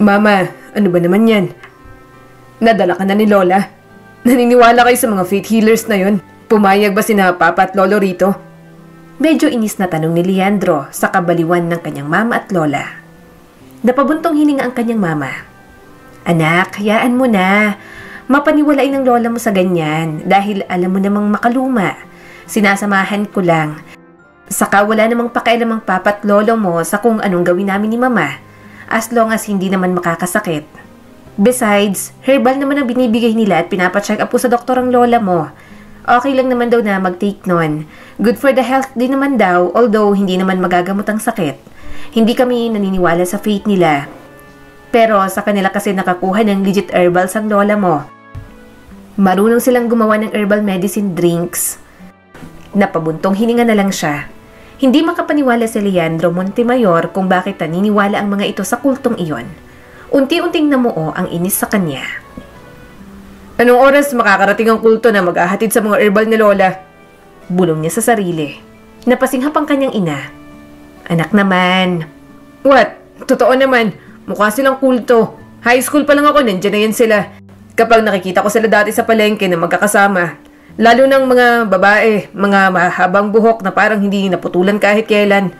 Mama, ano ba naman yan? Nadala ka na ni Lola? Naniniwala kayo sa mga faith healers na yun? Pumayag ba sina Papa at Lolo rito? Medyo inis na tanong ni Leandro sa kabaliwan ng kanyang mama at lola. Napabuntong hininga ang kanyang mama. Anak, hayaan mo na. Mapaniwalain ng lola mo sa ganyan dahil alam mo namang makaluma. Sinasamahan ko lang. Saka wala namang pakialam ang papa at lolo mo sa kung anong gawin namin ni mama as long as hindi naman makakasakit. Besides, herbal naman ang binibigay nila at pinapacheck up po sa doktor ang lola mo. Okay lang naman daw na mag-take nun. Good for the health din naman daw, although hindi naman magagamot ang sakit. Hindi kami naniniwala sa faith nila. Pero sa kanila kasi nakakuha ng legit herbals ang lola mo. Marunong silang gumawa ng herbal medicine drinks. Napabuntong hininga na lang siya. Hindi makapaniwala si Leandro Montemayor kung bakit naniniwala ang mga ito sa kultong iyon. Unti-unting namuo ang inis sa kanya. Anong oras makakarating ang kulto na mag-ahatid sa mga herbal ni Lola? Bulong niya sa sarili. Napasinghap ang kanyang ina. Anak naman. What? Totoo naman. Mukha silang kulto. High school pa lang ako, nandiyan na yan sila. Kapag nakikita ko sila dati sa palengke na magkakasama, lalo ng mga babae, mga mahabang buhok na parang hindi naputulan kahit kailan.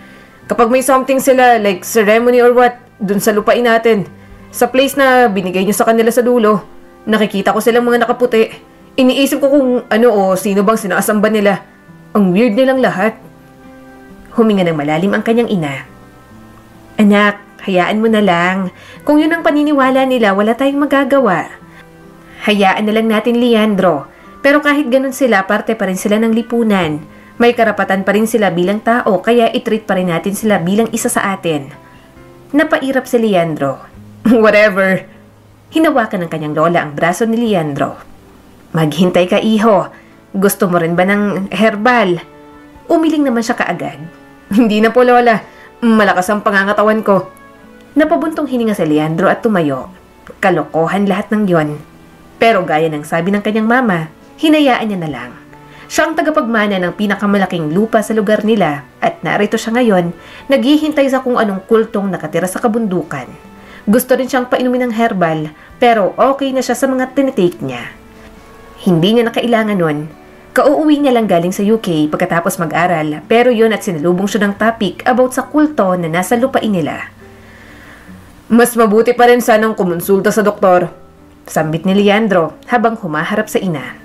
Kapag may something sila like ceremony or what, dun sa lupain natin, sa place na binigay nyo sa kanila sa dulo, nakikita ko silang mga nakaputi. Iniisip ko kung ano o sino bang sinasamba nila. Ang weird nilang lahat. Huminga ng malalim ang kanyang ina. Anak, hayaan mo na lang. Kung yun ang paniniwala nila, wala tayong magagawa. Hayaan na lang natin, Leandro. Pero kahit ganun sila, parte pa rin sila ng lipunan. May karapatan pa rin sila bilang tao, kaya itreat pa rin natin sila bilang isa sa atin. Napairap si Leandro. Whatever. Hinawakan ng kanyang lola ang braso ni Leandro. Maghintay ka, iho. Gusto mo rin ba ng herbal? Umiling naman siya kaagad. Hindi na po, Lola. Malakas ang pangangatawan ko. Napabuntong hininga si Leandro at tumayo. Kalokohan lahat ng yon. Pero gaya ng sabi ng kanyang mama, hinayaan niya na lang. Siya ang tagapagmana ng pinakamalaking lupa sa lugar nila at narito siya ngayon, naghihintay sa kung anong kultong nakatira sa kabundukan. Gusto rin siyang painumin ng herbal, pero okay na siya sa mga tinitake niya. Hindi niya nakailangan nun. Kauuwi niya lang galing sa UK pagkatapos mag-aral, pero yun at sinalubong siya ng topic about sa kulto na nasa lupain nila. Mas mabuti pa rin sanang kumonsulta sa doktor, sambit ni Leandro habang humaharap sa ina.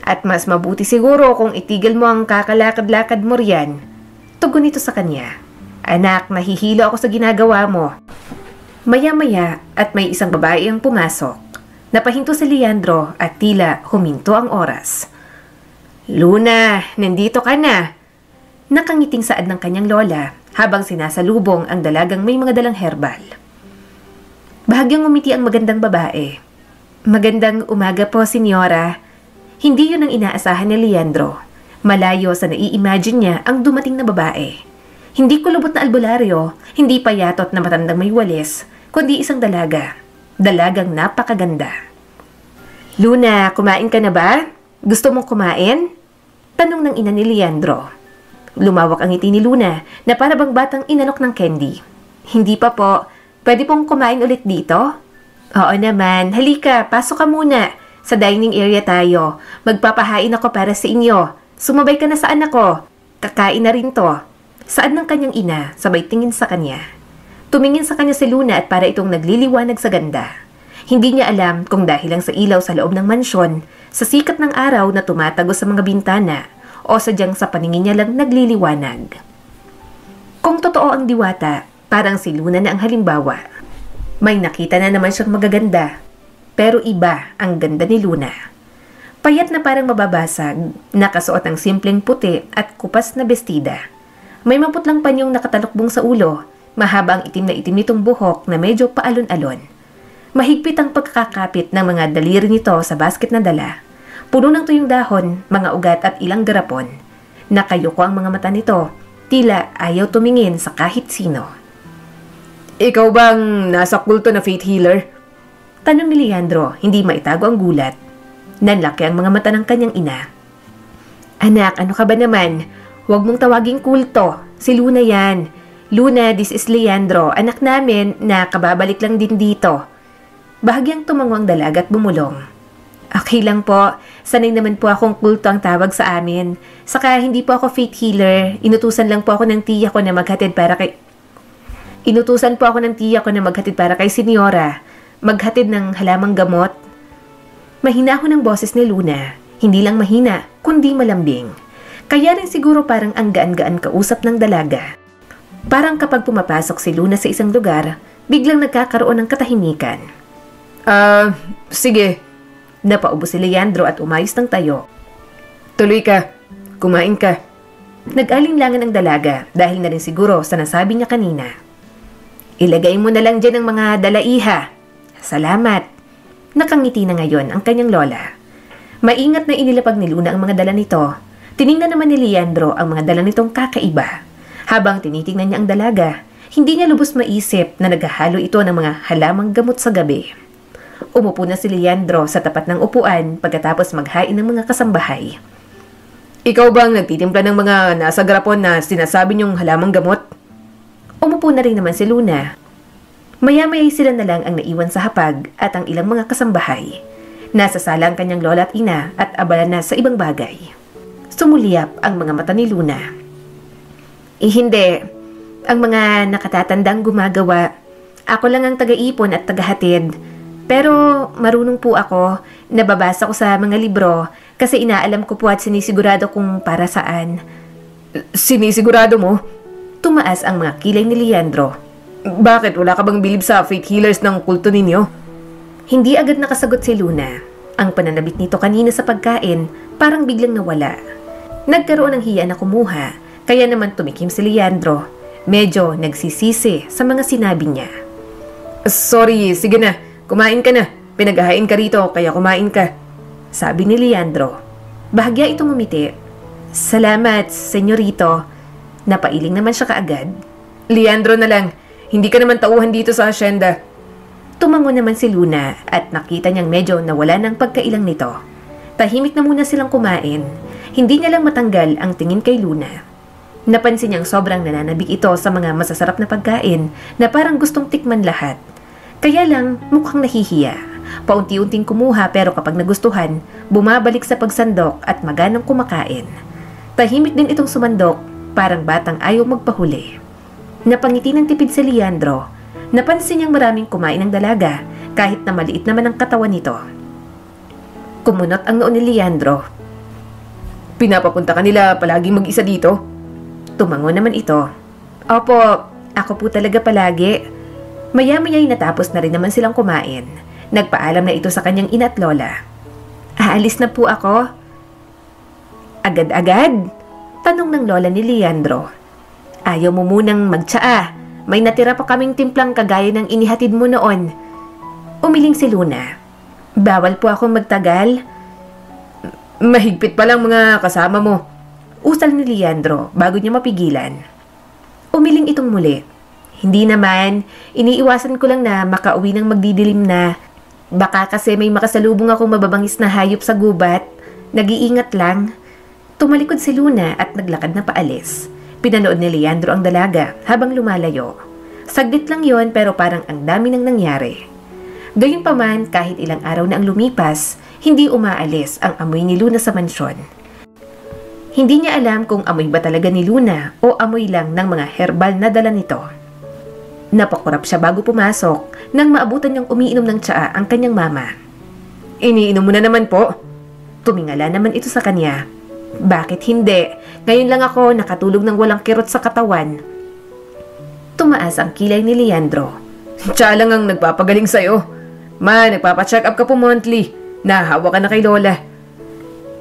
At mas mabuti siguro kung itigil mo ang kakalakad-lakad mo riyan. Tugon ito sa kanya. Anak, nahihilo ako sa ginagawa mo. Maya-maya at may isang babae ang pumasok. Napahinto si Leandro at tila huminto ang oras. Luna, nandito ka na. Nakangiting saad ng kanyang lola habang sinasalubong ang dalagang may mga dalang herbal. Bahagyang umiti ang magandang babae. Magandang umaga po, senyora. Hindi yun ang inaasahan ni Leandro. Malayo sa nai-imagine niya ang dumating na babae. Hindi kulubot na albularyo, hindi payatot na matandang may walis, kundi isang dalaga. Dalagang napakaganda. Luna, kumain ka na ba? Gusto mong kumain? Tanong ng ina ni Leandro. Lumawak ang ngiti ni Luna na para bang batang inalok ng candy. Hindi pa po. Pwede pong kumain ulit dito? Oo naman. Halika, pasok ka muna. Sa dining area tayo. Magpapahain ako para sa inyo. Sumabay ka na sa anak ko. Kakain na rin to. Saad ng kanyang ina, sabay tingin sa kanya. Tumingin sa kanya si Luna at para itong nagliliwanag sa ganda. Hindi niya alam kung dahil lang sa ilaw sa loob ng mansyon, sa sikat ng araw na tumatagos sa mga bintana, o sadyang sa paningin niya lang nagliliwanag. Kung totoo ang diwata, parang si Luna na ang halimbawa. May nakita na naman siyang magaganda, pero iba ang ganda ni Luna. Payat na parang mababasag, nakasuot ng simpleng puti at kupas na bestida. May maputlang panyong nakatalukbong sa ulo, mahaba ang itim na itim nitong buhok na medyo paalon-alon. Mahigpit ang pagkakapit ng mga daliri nito sa basket na dala. Puno ng tuyong dahon, mga ugat at ilang garapon. Nakayuko ang mga mata nito, tila ayaw tumingin sa kahit sino. Ikaw bang nasa kulto na faith healer? Tanong ni Leandro, hindi maitago ang gulat. Nanlaki ang mga mata ng kanyang ina. Anak, ano ka ba naman? Huwag mong tawaging kulto. Si Luna yan. Luna, this is Leandro, anak namin na kababalik lang din dito. Bahagyang tumango ang dalaga at bumulong. Okay lang po, sanay naman po akong kulto ang tawag sa amin. Saka hindi po ako faith healer, inutusan po ako ng tiya ko na maghatid para kay Senyora, maghatid ng halamang gamot. Mahina ho ng boses ni Luna, hindi lang mahina, kundi malambing. Kaya rin siguro parang ang gaan-gaan kausap ng dalaga. Parang kapag pumapasok si Luna sa isang lugar, biglang nagkakaroon ng katahimikan. Sige. Napaubo si Leandro at umayos ng tayo. Tuloy ka. Kumain ka. Nag-alinlangan ang dalaga dahil na rin siguro sa nasabi niya kanina. Ilagay mo na lang dyan ang mga dalaiha. Salamat. Nakangiti na ngayon ang kanyang lola. Maingat na inilapag ni Luna ang mga dala nito. Tiningnan naman ni Leandro ang mga dala nitong kakaiba. Habang tinitingnan niya ang dalaga, hindi niya lubos maisip na naghahalo ito ng mga halamang gamot sa gabi. Umupo na si Leandro sa tapat ng upuan pagkatapos maghain ng mga kasambahay. Ikaw bang nagtitimpla ng mga nasa garapon na sinasabi niyong halamang gamot? Umupo na rin naman si Luna. Maya-maya sila na lang ang naiwan sa hapag at ang ilang mga kasambahay. Nasa sala ang kanyang lola at ina at abala na sa ibang bagay. Sumuliyap ang mga mata ni Luna. Hindi. Ang mga nakatatandang gumagawa. Ako lang ang taga-ipon at tagahatid. Pero marunong po ako, nababasa ko sa mga libro kasi inaalam ko po at sinisigurado kung para saan. Sinisigurado mo? Tumaas ang mga kilay ni Leandro. Bakit? Wala ka bang bilib sa faith healers ng kulto ninyo? Hindi agad nakasagot si Luna. Ang pananabik nito kanina sa pagkain parang biglang nawala. Nagkaroon ng hiya na kumuha, kaya naman tumikim si Leandro. Medyo nagsisisi sa mga sinabi niya. Sorry, sige na. Kumain ka na. Pinaghahain ka rito, kaya kumain ka. Sabi ni Leandro. Bahagya itong umiti. Salamat, senyorito. Napailing naman siya kaagad. Leandro na lang. Hindi ka naman tauhan dito sa asyenda. Tumango naman si Luna at nakita niyang medyo nawala ng pagkailang nito. Tahimik na muna silang kumain. Hindi niya lang matanggal ang tingin kay Luna. Napansin niyang sobrang nananabik ito sa mga masasarap na pagkain na parang gustong tikman lahat. Kaya lang mukhang nahihiya. Paunti-unting kumuha pero kapag nagustuhan, bumabalik sa pagsandok at maganang kumakain. Tahimik din itong sumandok, parang batang ayaw magpahuli. Napangiti ng tipid si Leandro. Napansin niyang maraming kumain ng dalaga kahit na maliit naman ang katawan nito. Kumunot ang noo ni Leandro. Pinapapunta ka nila palagi mag-isa dito? Tumango naman ito. Opo, ako po talaga palagi. Maya-maya'y natapos na rin naman silang kumain. Nagpaalam na ito sa kanyang ina at lola. Aalis na po ako. Agad-agad? Tanong ng lola ni Leandro. Ayaw mo munang magtsaa. May natira pa kaming timplang kagaya ng inihatid mo noon. Umiling si Luna. Bawal po akong magtagal. Mahigpit pa lang mga kasama mo. Usal ni Leandro bago niya mapigilan. Umiling itong muli. Hindi naman, iniiwasan ko lang na makauwi ng magdidilim na. Baka kasi may makasalubong akong mababangis na hayop sa gubat. Nag-iingat lang. Tumalikod si Luna at naglakad na paalis. Pinanood ni Leandro ang dalaga habang lumalayo. Saglit lang yon pero parang ang dami nang nangyari. Gayunpaman, kahit ilang araw na ang lumipas, hindi umaalis ang amoy ni Luna sa mansyon. Hindi niya alam kung amoy ba talaga ni Luna o amoy lang ng mga herbal na dala nito. Napakurap siya bago pumasok nang maabutan niyang umiinom ng tsaa ang kanyang mama. Iniinom mo na naman po? Tumingala naman ito sa kanya. Bakit hindi? Ngayon lang ako nakatulog ng walang kirot sa katawan. Tumaas ang kilay ni Leandro. Tsaa lang ang nagpapagaling sa'yo. Ma, nagpapacheck up ka po monthly. Nahawa ka na kay Lola.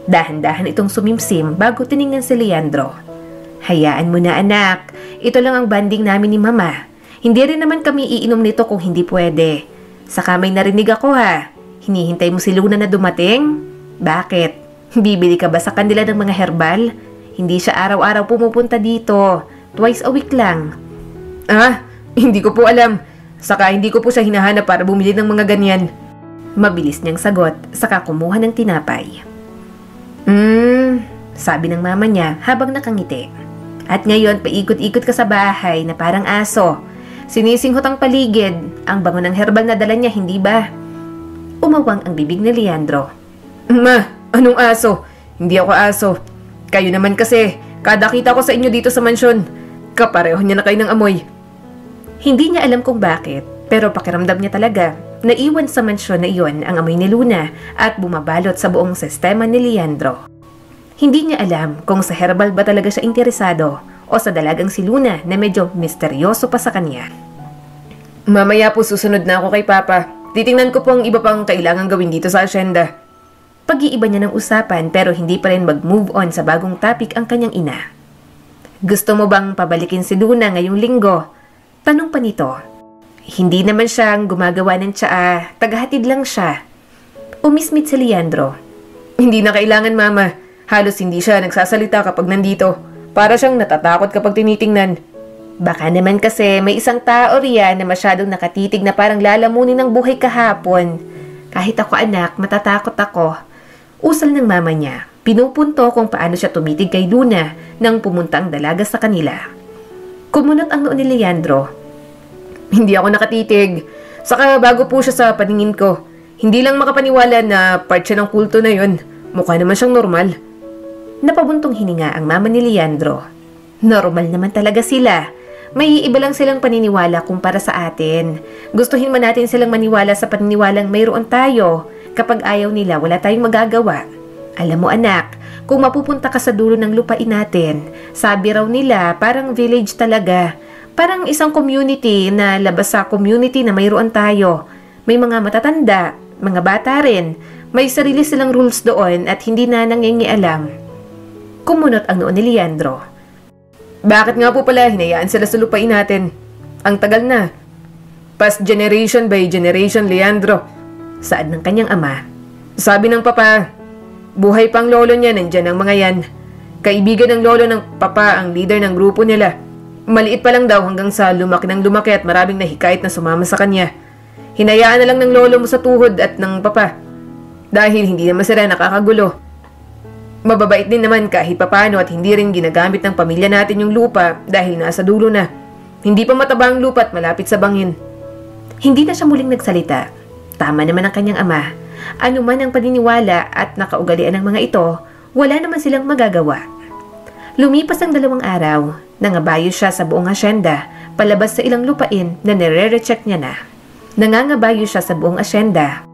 Dahan-dahan itong sumimsim bago tiningnan si Leandro. Hayaan mo na anak. Ito lang ang banding namin ni Mama. Hindi rin naman kami iinom nito kung hindi pwede. Saka may narinig ako ha. Hinihintay mo si Luna na dumating? Bakit? Bibili ka ba sa kanila ng mga herbal? Hindi siya araw-araw pumupunta dito. Twice a week lang. Hindi ko po alam. Saka hindi ko po siya hinahanap para bumili ng mga ganyan. Mabilis niyang sagot, saka kumuha ng tinapay. Sabi ng mama niya habang nakangiti. At ngayon, paikot-ikot ka sa bahay na parang aso. Sinisinghot ang paligid, ang bango ng herbal na dala niya, hindi ba? Umawang ang bibig ni Leandro. Ma, anong aso? Hindi ako aso. Kayo naman kasi, kada kita ko sa inyo dito sa mansyon, kapareho niya na kayo ng amoy. Hindi niya alam kung bakit, pero pakiramdam niya talaga. Naiwan sa mansyon na iyon ang amoy ni Luna at bumabalot sa buong sistema ni Leandro. Hindi niya alam kung sa herbal ba talaga siya interesado o sa dalagang si Luna na medyo misteryoso pa sa kanya. Mamaya po susunod na ako kay Papa. Titingnan ko po ang iba pang kailangan gawin dito sa asyenda. Pag-iiba niya ng usapan pero hindi pa rin mag-move on sa bagong topic ang kanyang ina. Gusto mo bang pabalikin si Luna ngayong linggo? Tanong pa nito. Hindi naman siyang gumagawa ng tsaa, tagahatid lang siya. Umismit si Leandro. Hindi na kailangan, Mama. Halos hindi siya nagsasalita kapag nandito. Para siyang natatakot kapag tinitingnan. Baka naman kasi may isang tao riyan na masyadong nakatitig na parang lalamunin ng buhay kahapon. Kahit ako anak, matatakot ako. Usal ng mama niya. Pinupunto kung paano siya tumitig kay Luna nang pumunta ang dalaga sa kanila. Kumunot ang noo ni Leandro. Hindi ako nakatitig. Saka bago po siya sa paningin ko. Hindi lang makapaniwala na part siya ng kulto na yun. Mukha naman siyang normal. Napabuntong hininga ang mama ni Leandro. Normal naman talaga sila. May iba lang silang paniniwala kumpara sa atin. Gustuhin man natin silang maniwala sa paniniwalang mayroon tayo. Kapag ayaw nila, wala tayong magagawa. Alam mo anak, kung mapupunta ka sa dulo ng lupain natin, sabi raw nila parang village talaga. Parang isang community na labas sa community na mayroon tayo. May mga matatanda, mga bata rin. May sarili silang rules doon at hindi na nangingialam. Kumunot ang noo ni Leandro. Bakit nga po pala hinayaan sila sa lupain natin? Ang tagal na. Past generation by generation, Leandro. Saad ng kanyang ama. Sabi ng papa, buhay pang lolo niya, nandyan ang mga yan. Kaibigan ng lolo ng papa ang leader ng grupo nila. Maliit pa lang daw hanggang sa lumaki ng lumaki at maraming nahikayat na sumama sa kanya. Hinayaan na lang ng lolo mo sa tuhod at ng papa. Dahil hindi naman sila nakakagulo. Mababait din naman kahit papano at hindi rin ginagamit ng pamilya natin yung lupa dahil nasa dulo na. Hindi pa mataba ang lupa at malapit sa bangin. Hindi na siya muling nagsalita. Tama naman ang kanyang ama. Ano man ang paniniwala at nakaugalian ng mga ito, wala naman silang magagawa. Lumipas ang 2 araw, nangabayo siya sa buong asyenda, palabas sa ilang lupain na nire-recheck niya na. Nangangabayo siya sa buong asyenda,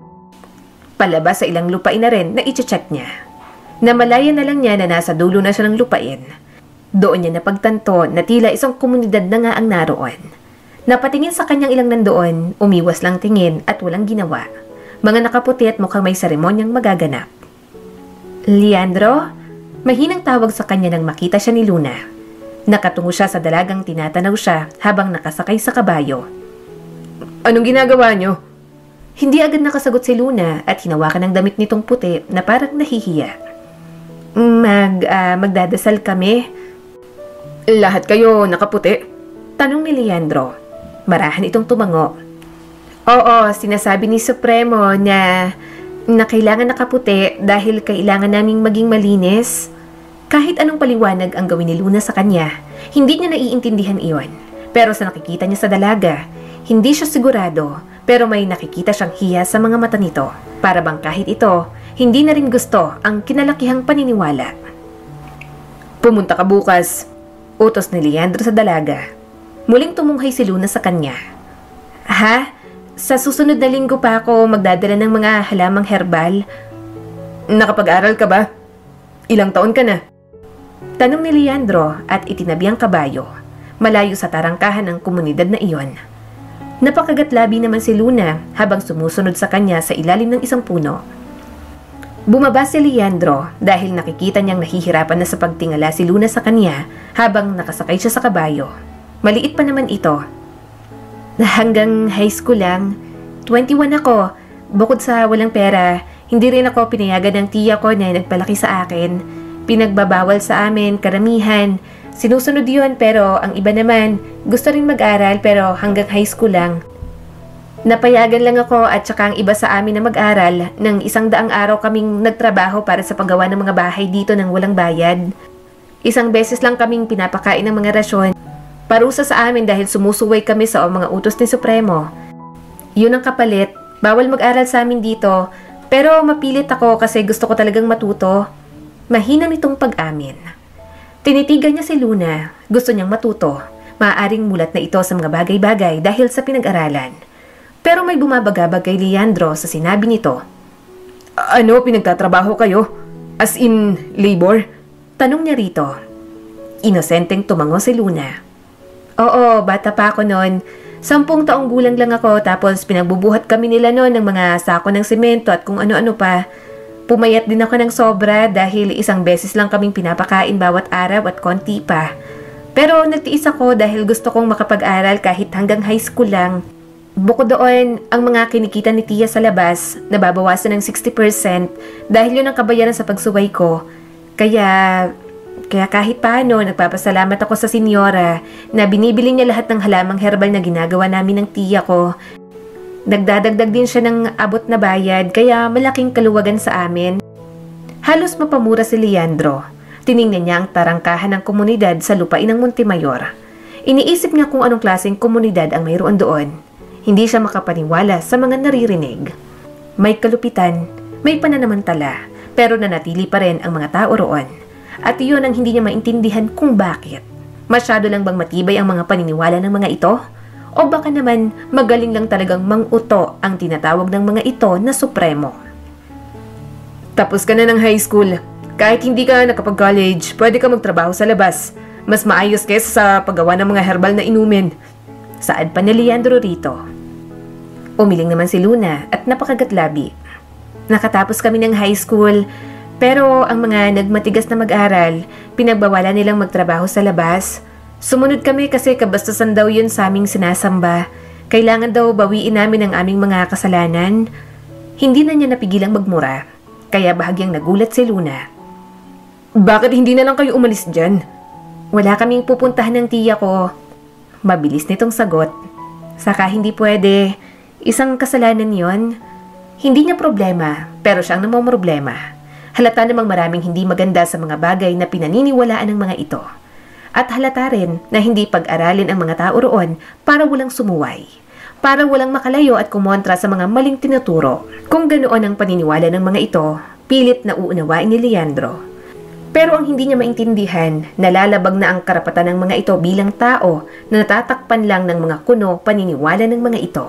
palabas sa ilang lupain na rin na i-check niya. Namalayan na lang niya na nasa dulo na siya ng lupain. Doon niya napagtanto na tila isang komunidad na nga ang naroon. Napatingin sa kanyang ilang nandoon, umiwas lang tingin at walang ginawa. Mga nakaputi at mukhang may seremonyang magaganap. Leandro? Mahinang tawag sa kanya nang makita siya ni Luna. Nakatungo siya sa dalagang tinatanaw siya habang nakasakay sa kabayo. Anong ginagawa niyo? Hindi agad nakasagot si Luna at hinawakan ng damit nitong puti na parang nahihiya. Magdadasal kami. Lahat kayo nakaputi? Tanong ni Leandro. Marahan itong tumango. Oo, sinasabi ni Supremo na kailangan nakaputi dahil kailangan naming maging malinis. Kahit anong paliwanag ang gawin ni Luna sa kanya, hindi niya naiintindihan iyon. Pero sa nakikita niya sa dalaga, hindi siya sigurado, pero may nakikita siyang hiya sa mga mata nito. Para bang kahit ito, hindi na rin gusto ang kinalakihang paniniwala. Pumunta ka bukas. Utos ni Leandro sa dalaga. Muling tumunghay si Luna sa kanya. Ha? Sa susunod na linggo pa ako magdadala ng mga halamang herbal? Nakapag-aral ka ba? Ilang taon ka na? Tanong ni Leandro at itinabi ang kabayo. Malayo sa tarangkahan ng komunidad na iyon. Napakagatlabi naman si Luna habang sumusunod sa kanya sa ilalim ng isang puno. Bumaba si Leandro dahil nakikita niyang nahihirapan na sa pagtingala si Luna sa kanya habang nakasakay siya sa kabayo. Maliit pa naman ito. Hanggang high school lang. 21 ako. Bukod sa walang pera, hindi rin ako pinayagan ng tiya ko na nagpalaki sa akin. Pinagbabawal sa amin, karamihan. Sinusunod yun pero ang iba naman, gusto rin mag-aral pero hanggang high school lang. Napayagan lang ako at saka ang iba sa amin na mag-aral ng 100 araw kaming nagtrabaho para sa paggawa ng mga bahay dito ng walang bayad. Isang beses lang kaming pinapakain ng mga rasyon. Parusa sa amin dahil sumusuway kami sa mga utos ni Supremo. Yun ang kapalit. Bawal mag-aral sa amin dito, pero mapilit ako kasi gusto ko talagang matuto. Mahina nitong pag-amin. Tinitigan niya si Luna. Gusto niyang matuto. Maaaring mulat na ito sa mga bagay-bagay dahil sa pinag-aralan. Pero may bumabagabag kay Leandro sa sinabi nito. Ano, pinagtatrabaho kayo? As in, labor? Tanong niya rito. Inosenteng tumango si Luna. Oo, bata pa ako noon. 10 taong gulang lang ako tapos pinagbubuhat kami nila noon ng mga sako ng semento at kung ano-ano pa. Pumayat din ako ng sobra dahil isang beses lang kaming pinapakain bawat araw at konti pa. Pero nagtiis ako dahil gusto kong makapag-aral kahit hanggang high school lang. Bukod doon, ang mga kinikita ni Tia sa labas, nababawasan ng 60% dahil yun ang kabayaran sa pagsuway ko. Kaya kahit paano, nagpapasalamat ako sa senyora na binibili niya lahat ng halamang herbal na ginagawa namin ng tiya ko. Nagdadagdag din siya ng abot na bayad kaya malaking kaluwagan sa amin. Halos mapamura si Leandro. Tiningnan niya ang tarangkahan ng komunidad sa lupain ng Montemayor. Iniisip niya kung anong klaseng komunidad ang mayroon doon. Hindi siya makapaniwala sa mga naririnig. May kalupitan, may pananamantala, pero nanatili pa rin ang mga tao roon. At iyon ang hindi niya maintindihan kung bakit. Masyado lang bang matibay ang mga paniniwala ng mga ito? O baka naman magaling lang talagang mang-uto ang tinatawag ng mga ito na supremo. Tapos ka na ng high school. Kahit hindi ka nakapag-college, pwede ka magtrabaho sa labas. Mas maayos kaysa sa paggawa ng mga herbal na inumin. Saad pa ni Leandro rito. Umiling naman si Luna at napakagatlabi. Nakatapos kami ng high school, pero ang mga nagmatigas na mag-aral, pinagbawalan nilang magtrabaho sa labas. Sumunod kami kasi kabastusan daw yun sa aming sinasamba. Kailangan daw bawiin namin ang aming mga kasalanan. Hindi na niya napigilang magmura, kaya bahagyang nagulat si Luna. Bakit hindi na lang kayo umalis dyan? Wala kaming pupuntahan ng tiya ko. Mabilis nitong sagot. Saka hindi pwede. Isang kasalanan yon. Hindi niya problema, pero siyang namomroblema. Halata namang maraming hindi maganda sa mga bagay na pinaniniwalaan ng mga ito. At halata rin na hindi pag-aralin ang mga tao roon para walang sumuway. Para walang makalayo at kumontra sa mga maling tinuturo. Kung ganoon ang paniniwala ng mga ito, pilit na uunawain ni Leandro. Pero ang hindi niya maintindihan, nalalabag na ang karapatan ng mga ito bilang tao na natatakpan lang ng mga kuno paniniwala ng mga ito.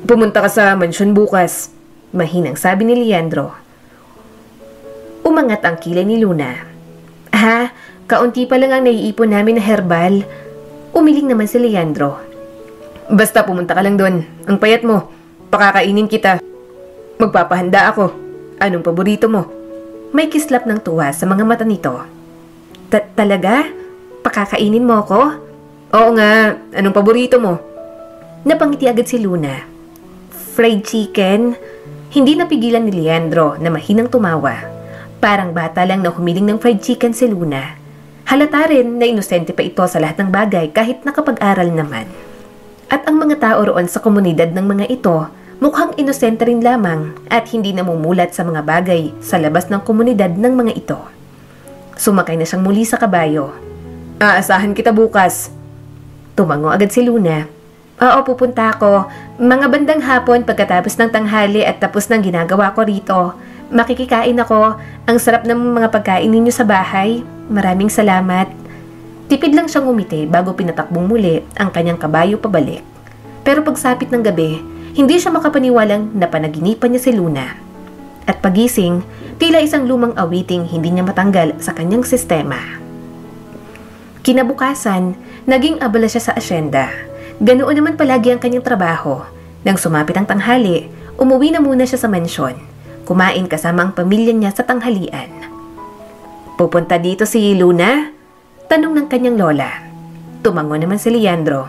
Pumunta ka sa mansyon bukas, mahinang sabi ni Leandro. Umangat ang kilay ni Luna. Ha? Kaunti pa lang ang naiipon namin na herbal. Umiling naman si Leandro. Basta pumunta ka lang doon. Ang payat mo. Pakakainin kita. Magpapahanda ako. Anong paborito mo? May kislap ng tuwa sa mga mata nito. Talaga? Pakakainin mo ako? Oo nga. Anong paborito mo? Napangiti agad si Luna. Fried chicken? Hindi napigilan ni Leandro na mahinang tumawa. Parang bata lang na humiling ng fried chicken si Luna. Halata rin na inosente pa ito sa lahat ng bagay kahit nakapag-aral naman. At ang mga tao roon sa komunidad ng mga ito, mukhang inosente rin lamang at hindi namumulat sa mga bagay sa labas ng komunidad ng mga ito. Sumakay na siyang muli sa kabayo. Aasahan kita bukas. Tumango agad si Luna. Oo, pupunta ako. Mga bandang hapon pagkatapos ng tanghali at tapos ng ginagawa ko rito. Makikikain ako. Ang sarap ng mga pagkain ninyo sa bahay. Maraming salamat. Tipid lang siyang umiti bago pinatakbong muli ang kanyang kabayo pabalik. Pero pagsapit ng gabi, hindi siya makapaniwalang napanaginipan niya si Luna. At pagising, tila isang lumang awiting hindi niya matanggal sa kanyang sistema. Kinabukasan, naging abala siya sa asyenda. Ganoon naman palagi ang kanyang trabaho. Nang sumapit ang tanghali, umuwi na muna siya sa mansyon. Kumain kasama ang pamilya niya sa tanghalian. Pupunta dito si Luna? Tanong ng kanyang lola. Tumango naman si Leandro.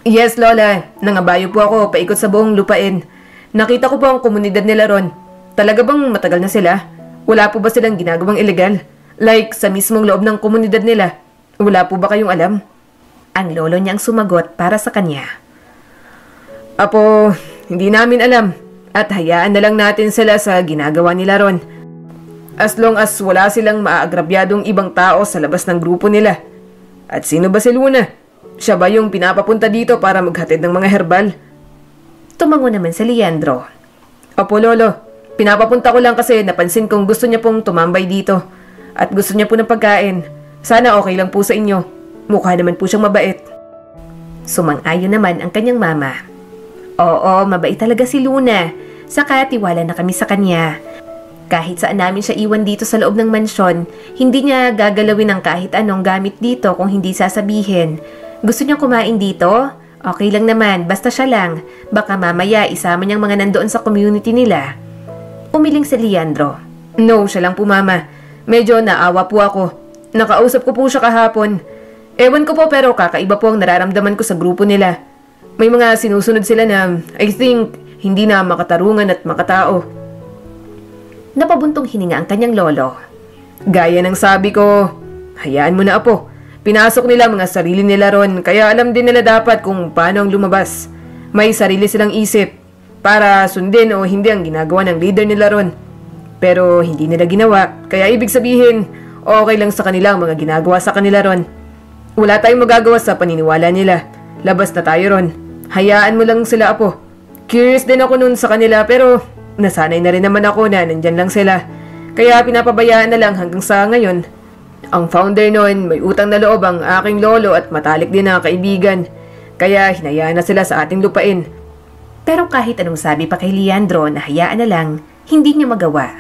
Yes, Lola. Nangabayo po ako paikot sa buong lupain. Nakita ko po ang komunidad nila ron. Talaga bang matagal na sila? Wala po ba silang ginagawang ilegal? Like sa mismong loob ng komunidad nila? Wala po ba kayong alam? Ang lolo niyang sumagot para sa kanya. Apo, hindi namin alam. At hayaan na lang natin sila sa ginagawa nila ron. As long as wala silang maaagrabyadong ibang tao sa labas ng grupo nila. At sino ba si Luna? Siya ba yung pinapapunta dito para maghatid ng mga herbal? Tumango naman si Leandro. Opo, Lolo. Pinapapunta ko lang kasi napansin kong gusto niya pong tumambay dito. At gusto niya po ng pagkain. Sana okay lang po sa inyo. Mukha naman po siyang mabait. Sumang-ayon naman ang kanyang mama. Oo, mabait talaga si Luna. Saka tiwala na kami sa kanya. Kahit saan namin siya iwan dito sa loob ng mansyon, hindi niya gagalawin ng kahit anong gamit dito kung hindi sasabihin. Gusto niya kumain dito? Okay lang naman, basta siya lang. Baka mamaya isama niyang mga nandoon sa community nila. Umiling si Leandro. No, siya lang po, Mama. Medyo naawa po ako. Nakausap ko po siya kahapon. Ewan ko po pero kakaiba po ang nararamdaman ko sa grupo nila. May mga sinusunod sila na I think hindi na makatarungan at makatao. Napabuntong hininga ang kanyang lolo. Gaya ng sabi ko, hayaan mo na, Apo. Pinasok nila mga sarili nila ron, kaya alam din nila dapat kung paano ang lumabas. May sarili silang isip para sundin o hindi ang ginagawa ng leader nila ron. Pero hindi nila ginawa, kaya ibig sabihin, okay lang sa kanila ang mga ginagawa sa kanila ron. Wala tayong magagawa sa paniniwala nila. Labas na tayo ron. Hayaan mo lang sila, Apo. Curious din ako nun sa kanila pero nasanay na rin naman ako na nandyan lang sila. Kaya pinapabayaan na lang hanggang sa ngayon. Ang founder noon, may utang na loob ang aking lolo at matalik din na kaibigan. Kaya hinayaan na sila sa ating lupain. Pero kahit anong sabi pa kay Leandro na hayaan na lang, hindi niya magawa.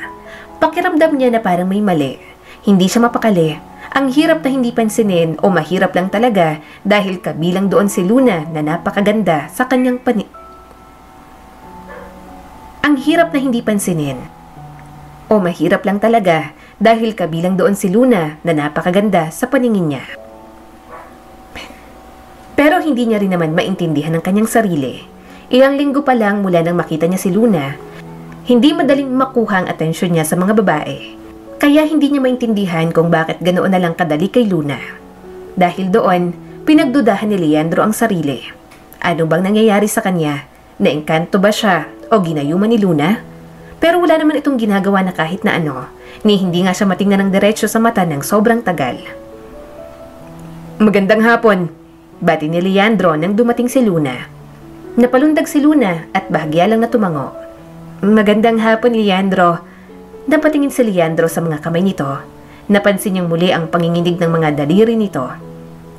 Pakiramdam niya na parang may mali. Hindi siya mapakali. Ang hirap na hindi pansinin o mahirap lang talaga dahil kabilang doon si Luna na napakaganda sa kanyang Ang hirap na hindi pansinin. O mahirap lang talaga dahil kabilang doon si Luna na napakaganda sa paningin niya. Pero hindi niya rin naman maintindihan ang kanyang sarili. Ilang linggo pa lang mula nang makita niya si Luna, hindi madaling makuha ang atensyon niya sa mga babae. Kaya hindi niya maintindihan kung bakit ganoon na lang kadali kay Luna. Dahil doon, pinagdudahan ni Leandro ang sarili. Ano bang nangyayari sa kanya? Naengkanto ba siya o ginayuman ni Luna? Pero wala naman itong ginagawa na kahit na ano, ni hindi nga siya matingnan ng diretsyo sa mata ng sobrang tagal. Magandang hapon, bati ni Leandro nang dumating si Luna. Napalundag si Luna at bahagya lang na tumango. Magandang hapon, Leandro. Napatingin si Leandro sa mga kamay nito. Napansin niyang muli ang panginginig ng mga daliri nito.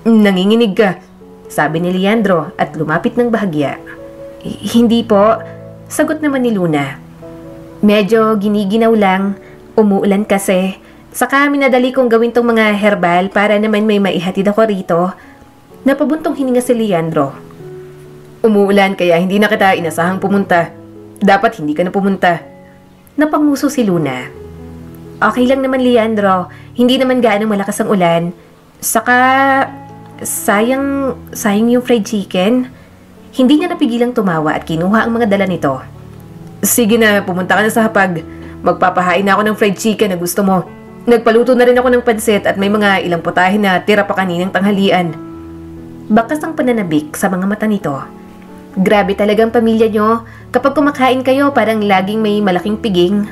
Nanginginig ka, sabi ni Leandro at lumapit ng bahagya. Hindi po, sagot naman ni Luna. Medyo giniginaw lang, umuulan kasi. Saka minadali kong gawin tong mga herbal para naman may maihatid ako rito. Napabuntong hininga si Leandro. Umuulan kaya hindi na kita inasahang pumunta. Dapat hindi ka na pumunta. Napanguso si Luna. Okay lang naman, Leandro. Hindi naman gaano malakas ang ulan. Saka, sayang yung fried chicken. Hindi niya napigilang tumawa at kinuha ang mga dala nito. Sige na, pumunta ka na sa hapag. Magpapahain na ako ng fried chicken na gusto mo. Nagpaluto na rin ako ng pansit at may mga ilang putahe na tira pa kaninang tanghalian. Bakas ang pananabik sa mga mata nito. Grabe talagang pamilya nyo. Kapag kumakain kayo, parang laging may malaking piging.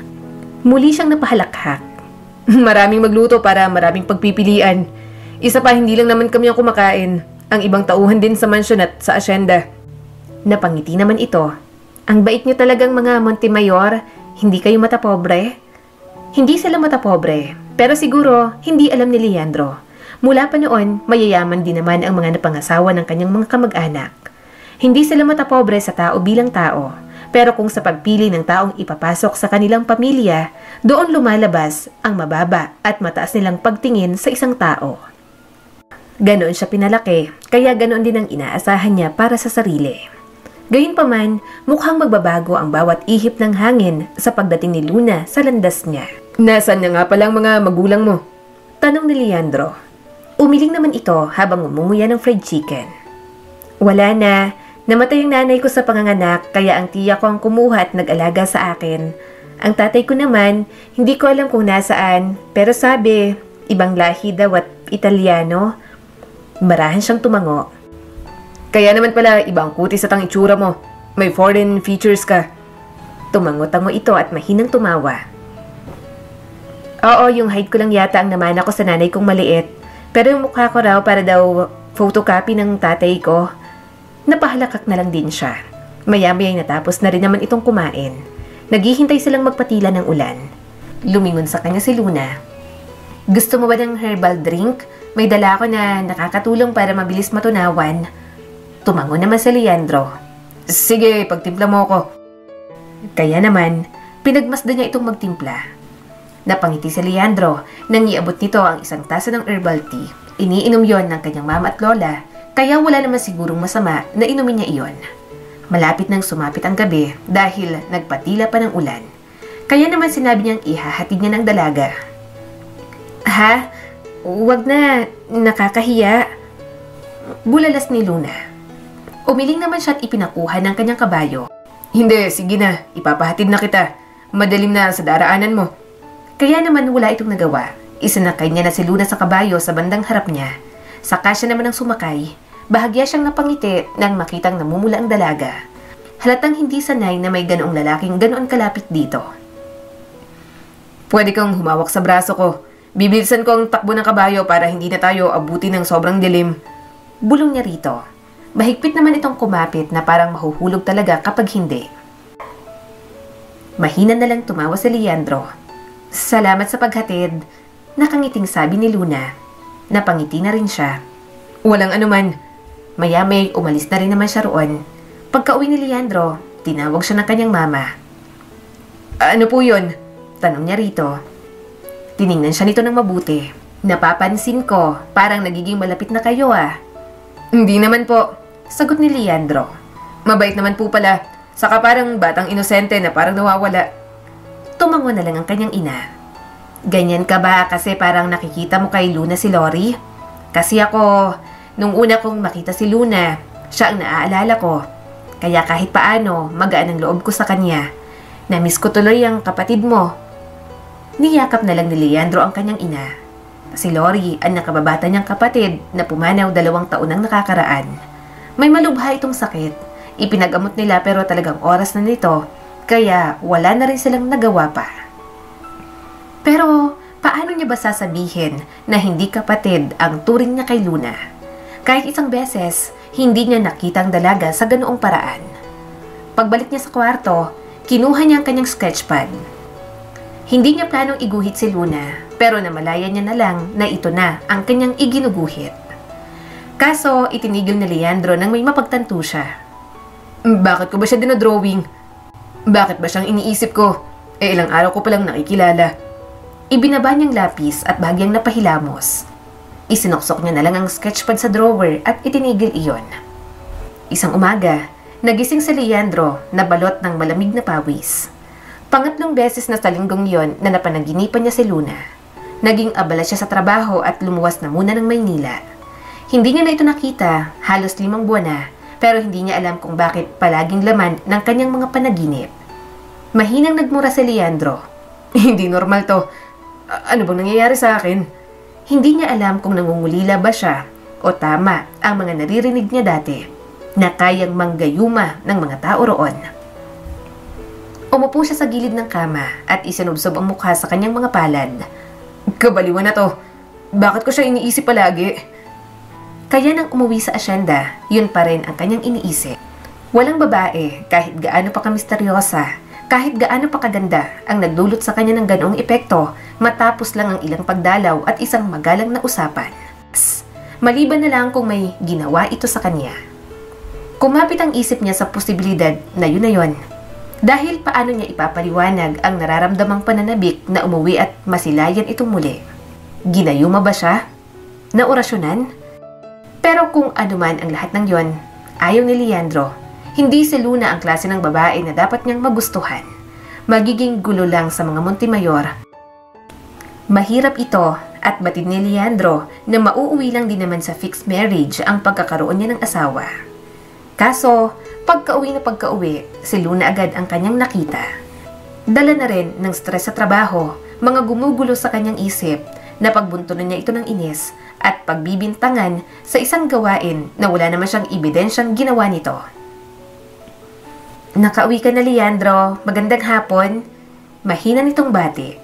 Muli siyang napahalakhak. Maraming magluto para maraming pagpipilian. Isa pa, hindi lang naman kami ang kumakain. Ang ibang tauhan din sa mansyon at sa asyenda. Napangiti naman ito. Ang bait nyo talagang mga Montemayor. Hindi kayo mata pobre? Hindi sila mata pobre. Pero siguro, hindi alam ni Leandro. Mula pa noon, mayayaman din naman ang mga napangasawa ng kanyang mga kamag-anak. Hindi sila mata pobre sa tao bilang tao. Pero kung sa pagpili ng taong ipapasok sa kanilang pamilya, doon lumalabas ang mababa at mataas nilang pagtingin sa isang tao. Ganoon siya pinalaki, kaya ganoon din ang inaasahan niya para sa sarili. Gayunpaman, mukhang magbabago ang bawat ihip ng hangin sa pagdating ni Luna sa landas niya. Nasaan na nga palang mga magulang mo? Tanong ni Leandro. Umiling naman ito habang umunguya ng fried chicken. Wala na. Namatay ang nanay ko sa panganganak kaya ang tiya ko ang kumuha at nag-alaga sa akin. Ang tatay ko naman, hindi ko alam kung nasaan, pero sabi, ibang lahi daw at Italiano. Barahan siyang tumango. Kaya naman pala ibang kutis at ang itsura mo. May foreign features ka. Tumango-tango ito at mahinang tumawa. Oo, yung height ko lang yata ang namana ko sa nanay kong maliit. Pero yung mukha ko raw para daw photocopy ng tatay ko. Napahalakak na lang din siya. Maya-maya'y natapos na rin naman itong kumain. Naghihintay silang magpatila ng ulan. Lumingon sa kanya si Luna. Gusto mo ba ng herbal drink? May dala ako na nakakatulong para mabilis matunawan. Tumango naman si Leandro. Sige, pagtimpla mo ako. Kaya naman, pinagmasdan niya itong magtimpla. Napangiti si Leandro nang iabot nito ang isang tasa ng herbal tea. Iniinom yon ng kanyang mama at lola, kaya wala naman sigurong masama na inumin niya iyon. Malapit nang sumapit ang gabi dahil nagpatila pa ng ulan. Kaya naman sinabi niyang ihahatid niya ng dalaga. Ha? Huwag na, nakakahiya. Bulalas ni Luna. Umiling naman siya at ipinakuha ng kanyang kabayo. Hindi, sige na, ipapahatid na kita. Madalim na sa daraanan mo. Kaya naman wala itong nagawa. Isinakay niya na si Luna sa kabayo sa bandang harap niya. Saka siya naman ang sumakay. Bahagya siyang napangiti nang makitang namumula ang dalaga. Halatang hindi sanay na may ganoong lalaking ganoon kalapit dito. Pwede kang humawak sa braso ko. Bibilisan ko ang takbo ng kabayo para hindi na tayo abuti ng sobrang dilim. Bulong niya rito. Mahigpit naman itong kumapit na parang mahuhulog talaga kapag hindi. Mahina na lang tumawa si Leandro. Salamat sa paghatid. Nakangiting sabi ni Luna. Napangiti na rin siya. Walang anuman. Maya-may umalis na rin naman siya roon. Pagka-uwi ni Leandro, tinawag siya ng kanyang mama. Ano po yun? Tanong niya rito. Tiningnan siya nito ng mabuti. Napapansin ko, parang nagiging malapit na kayo ah. Hindi naman po. Sagot ni Leandro. Mabait naman po pala. Saka parang batang inosente na parang nawawala. Tumango na lang ang kanyang ina. Ganyan ka ba kasi parang nakikita mo kay Luna si Lori? Kasi ako, nung una kong makita si Luna, siya ang naaalala ko. Kaya kahit paano, magaan ang loob ko sa kanya. Namiss ko tuloy ang kapatid mo. Niyakap na lang ni Leandro ang kanyang ina. Si Lori ang nakababata niyang kapatid na pumanaw 2 taon ang nakakaraan. May malubha itong sakit. Ipinag-amot nila pero talagang oras na nito. Kaya wala na rin silang nagawa pa. Pero paano niya ba sasabihin na hindi kapatid ang turing niya kay Luna? Kahit isang beses, hindi niya nakita ang dalaga sa ganoong paraan. Pagbalik niya sa kwarto, kinuha niya ang kanyang sketchpad. Hindi niya planong iguhit si Luna, pero namalayan niya na lang na ito na ang kanyang iginuguhit. Kaso itinigil ni Leandro nang may mapagtanto siya. Bakit ko ba siya dinodrawing? Bakit ba siyang iniisip ko? Ilang araw ko palang nakikilala. Ibinaba niyang lapis at bahagyang napahilamos. Isinuksok niya na lang ang sketchpad sa drawer at itinigil iyon. Isang umaga, nagising si Leandro na balot ng malamig na pawis. Pangatlong beses na sa linggong iyon na napanaginipan niya si Luna. Naging abala siya sa trabaho at lumuwas na muna ng Maynila. Hindi niya na ito nakita, halos 5 buwan na. Pero hindi niya alam kung bakit palaging laman ng kanyang mga panaginip. Mahinang nagmura si Leandro. Hindi normal to. Ano bang nangyayari sa akin? Hindi niya alam kung nangungulila ba siya o tama ang mga naririnig niya dati na kayang manggayuma ng mga tao roon. Umupo siya sa gilid ng kama at isinubsob ang mukha sa kanyang mga palad. Kabaliwan na to. Bakit ko siya iniisip palagi? Kaya nang umuwi sa asyenda, yun pa rin ang kanyang iniisip. Walang babae, kahit gaano pa kamisteryosa, kahit gaano pa kaganda, ang nagdulot sa kanya ng ganoong epekto matapos lang ang ilang pagdalaw at isang magalang na usapan. Maliban na lang kung may ginawa ito sa kanya. Kumapit ang isip niya sa posibilidad na yun. Dahil paano niya ipapaliwanag ang nararamdamang pananabik na umuwi at masilayan itong muli? Ginayuma ba siya? Naorasyonan? Pero kung anuman ang lahat ng yon, ayaw ni Leandro, hindi si Luna ang klase ng babae na dapat niyang magustuhan. Magiging gulo lang sa mga Montemayor. Mahirap ito at batid ni Leandro na mauuwi lang din naman sa fixed marriage ang pagkakaroon niya ng asawa. Kaso, pagka-uwi, si Luna agad ang kanyang nakita. Dala na rin ng stress sa trabaho, mga gumugulo sa kanyang isip, na pagbuntunan niya ito ng inis at pagbibintangan sa isang gawain na wala naman siyang ebidensyang ginawa nito. Nakauwi ka na, Leandro. Magandang hapon. Mahina nitong bati.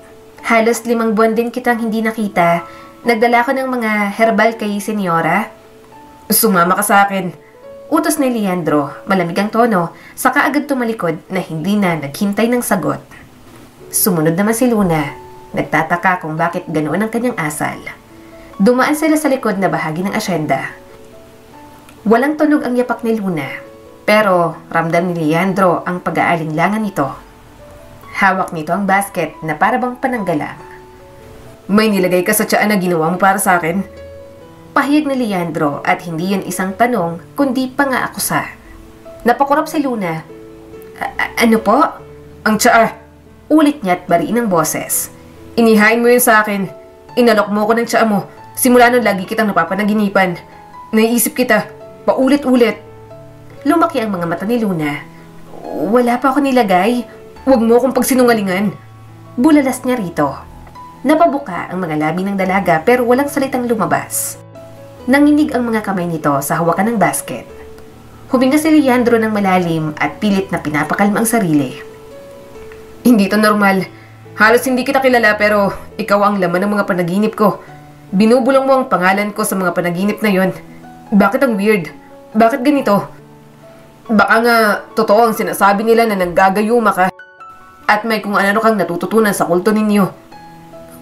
Halos 5 buwan din kitang hindi nakita. Nagdala ko ng mga herbal kay Senyora. Sumama ka sa akin. Utos ni Leandro, malamig ang tono, saka agad tumalikod na hindi na naghintay ng sagot. Sumunod naman si Luna, nagtataka kung bakit ganoon ang kanyang asal. Dumaan sila sa likod na bahagi ng asyenda. Walang tunog ang yapak ni Luna, pero ramdam ni Leandro ang pag-aalinlangan nito. Hawak nito ang basket na para bang pananggalang. May nilagay ka sa tiyan na ginawa mo para sa akin? Pahayag ni Leandro at hindi yan isang tanong kundi pang-aakusa. Napakurap si Luna. Ano po? Ang tsaa. Ulit niya at bariin ang boses. Inihain mo yun sa akin. Inalok mo ko ng tsaa mo. Simula nun lagi kitang napapanaginipan. Naiisip kita. Paulit-ulit. Lumaki ang mga mata ni Luna. Wala pa ako nilagay. Huwag mo akong pagsinungalingan. Bulalas niya rito. Napabuka ang mga labi ng dalaga pero walang salitang lumabas. Nanginig ang mga kamay nito sa hawakan ng basket. Huminga si Leandro ng malalim at pilit na pinapakalma ang sarili. Hindi to normal. Halos hindi kita kilala pero ikaw ang laman ng mga panaginip ko. Binubulong mo ang pangalan ko sa mga panaginip na yon. Bakit ang weird? Bakit ganito? Baka nga totoo ang sinasabi nila na naggagayuma ka at may kung ano kang natututunan sa kulto ninyo.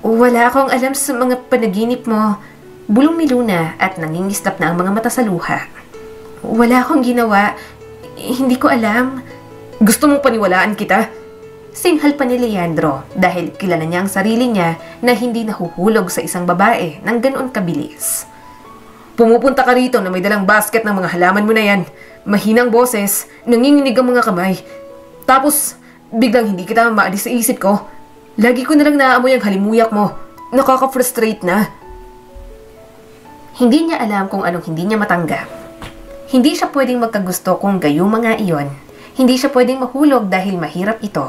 Wala akong alam sa mga panaginip mo. Bulong ni Luna at nangingislap na ang mga mata sa luha. Wala akong ginawa. Hindi ko alam. Gusto mong paniwalaan kita? Singhal pa ni Leandro dahil kilala niya ang sarili niya na hindi nahuhulog sa isang babae ng ganoon kabilis. Pumupunta ka rito na may dalang basket ng mga halaman mo na yan. Mahinang boses, nanginginig ang mga kamay. Tapos, biglang hindi kita maalis sa isip ko. Lagi ko nalang naamoy ang halimuyak mo. Nakaka-frustrate na. Hindi niya alam kung anong hindi niya matanggap. Hindi siya pwedeng magkagusto kung gayuma nga iyon. Hindi siya pwedeng mahulog dahil mahirap ito.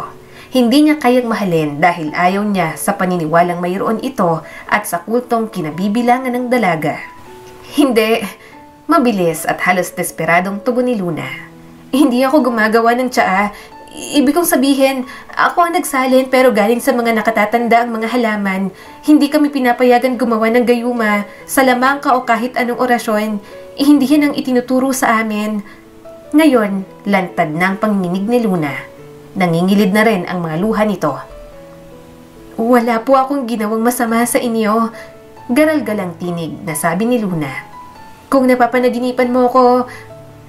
Hindi niya kayang mahalin dahil ayaw niya sa paniniwalang mayroon ito at sa kultong kinabibilangan ng dalaga. Hindi. Mabilis at halos desperadong tugon ni Luna. Hindi ako gumagawa ng tsaa. Ibig kong sabihin, ako ang nagsalin pero galing sa mga nakatatanda ang mga halaman. Hindi kami pinapayagan gumawa ng gayuma, sa lamangka o kahit anong orasyon. Hindi yan ang itinuturo sa amin. Ngayon, lantad na ang panginginig ni Luna. Nangingilid na rin ang mga luha nito. Wala po akong ginawang masama sa inyo. Garal-galang tinig na sabi ni Luna. Kung napapanaginipan mo ko,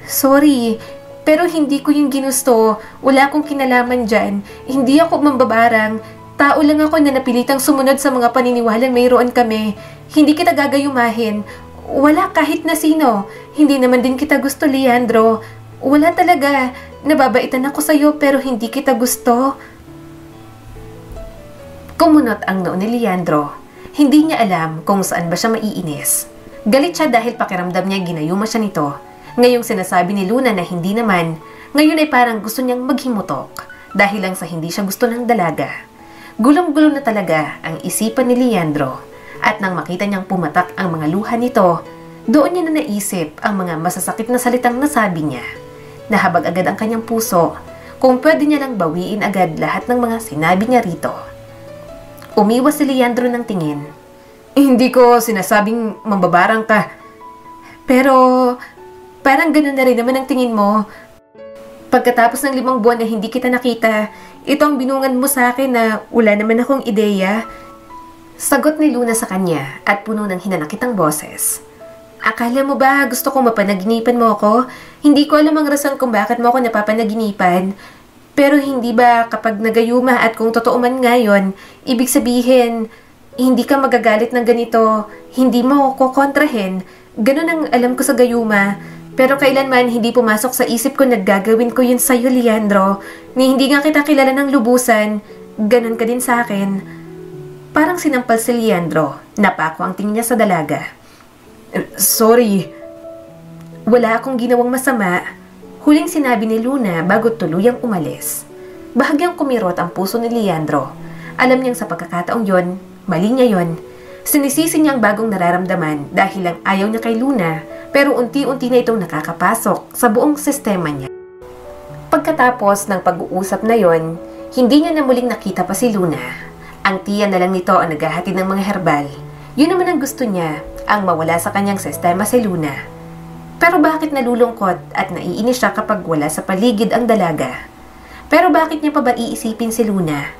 sorry. Pero hindi ko yung ginusto. Wala akong kinalaman dyan. Hindi ako mambabarang. Tao lang ako na napilitang sumunod sa mga paniniwalang mayroon kami. Hindi kita gagayumahin. Wala kahit na sino. Hindi naman din kita gusto, Leandro. Wala talaga. Nababaitan ako sa'yo pero hindi kita gusto. Kumunot ang noo ni Leandro. Hindi niya alam kung saan ba siya maiinis. Galit siya dahil pakiramdam niya ginayuma siya nito. Ngayong sinasabi ni Luna na hindi naman, ngayon ay parang gusto niyang maghimutok dahil lang sa hindi siya gusto ng dalaga. Gulong-gulo na talaga ang isipan ni Leandro at nang makita niyang pumatak ang mga luha nito, doon niya na naisip ang mga masasakit na salitang nasabi niya. Nahabag agad ang kanyang puso kung pwede niya lang bawiin agad lahat ng mga sinabi niya rito. Umiwas si Leandro ng tingin. Hindi ko sinasabing mambabarang ka. Pero parang ganun na rin naman ang tingin mo. Pagkatapos ng 5 buwan na hindi kita nakita, ito ang binungan mo sa akin na wala naman akong ideya. Sagot ni Luna sa kanya at puno ng hinanakitang boses. Akala mo ba gusto kong mapanaginipan mo ako? Hindi ko alam ang rason kung bakit mo ako napapanaginipan. Pero hindi ba kapag nagayuma at kung totoo man ngayon, ibig sabihin, hindi ka magagalit ng ganito, hindi mo kukontrahin. Ganun ang alam ko sa gayuma. Pero kailanman hindi pumasok sa isip ko na gagawin ko yun sa'yo, Leandro. Ni hindi nga kita kilala ng lubusan. Ganun ka din sa akin. Parang sinampal si Leandro. Napako ang tingin niya sa dalaga. Sorry. Wala akong ginawang masama. Huling sinabi ni Luna bago tuluyang umalis. Bahagyang kumirot ang puso ni Leandro. Alam niyang sa pagkakataong yon, mali niya yon. Sinisisi niya ang bagong nararamdaman dahil lang ayaw niya kay Luna, pero unti-unti na itong nakakapasok sa buong sistema niya. Pagkatapos ng pag-uusap na yon, hindi niya na muling nakita pa si Luna. Ang tiya na lang nito ang naghahatid ng mga herbal. Yun naman ang gusto niya, ang mawala sa kanyang sistema si Luna. Pero bakit nalulungkot at naiinis siya kapag wala sa paligid ang dalaga? Pero bakit niya pa ba iisipin si Luna?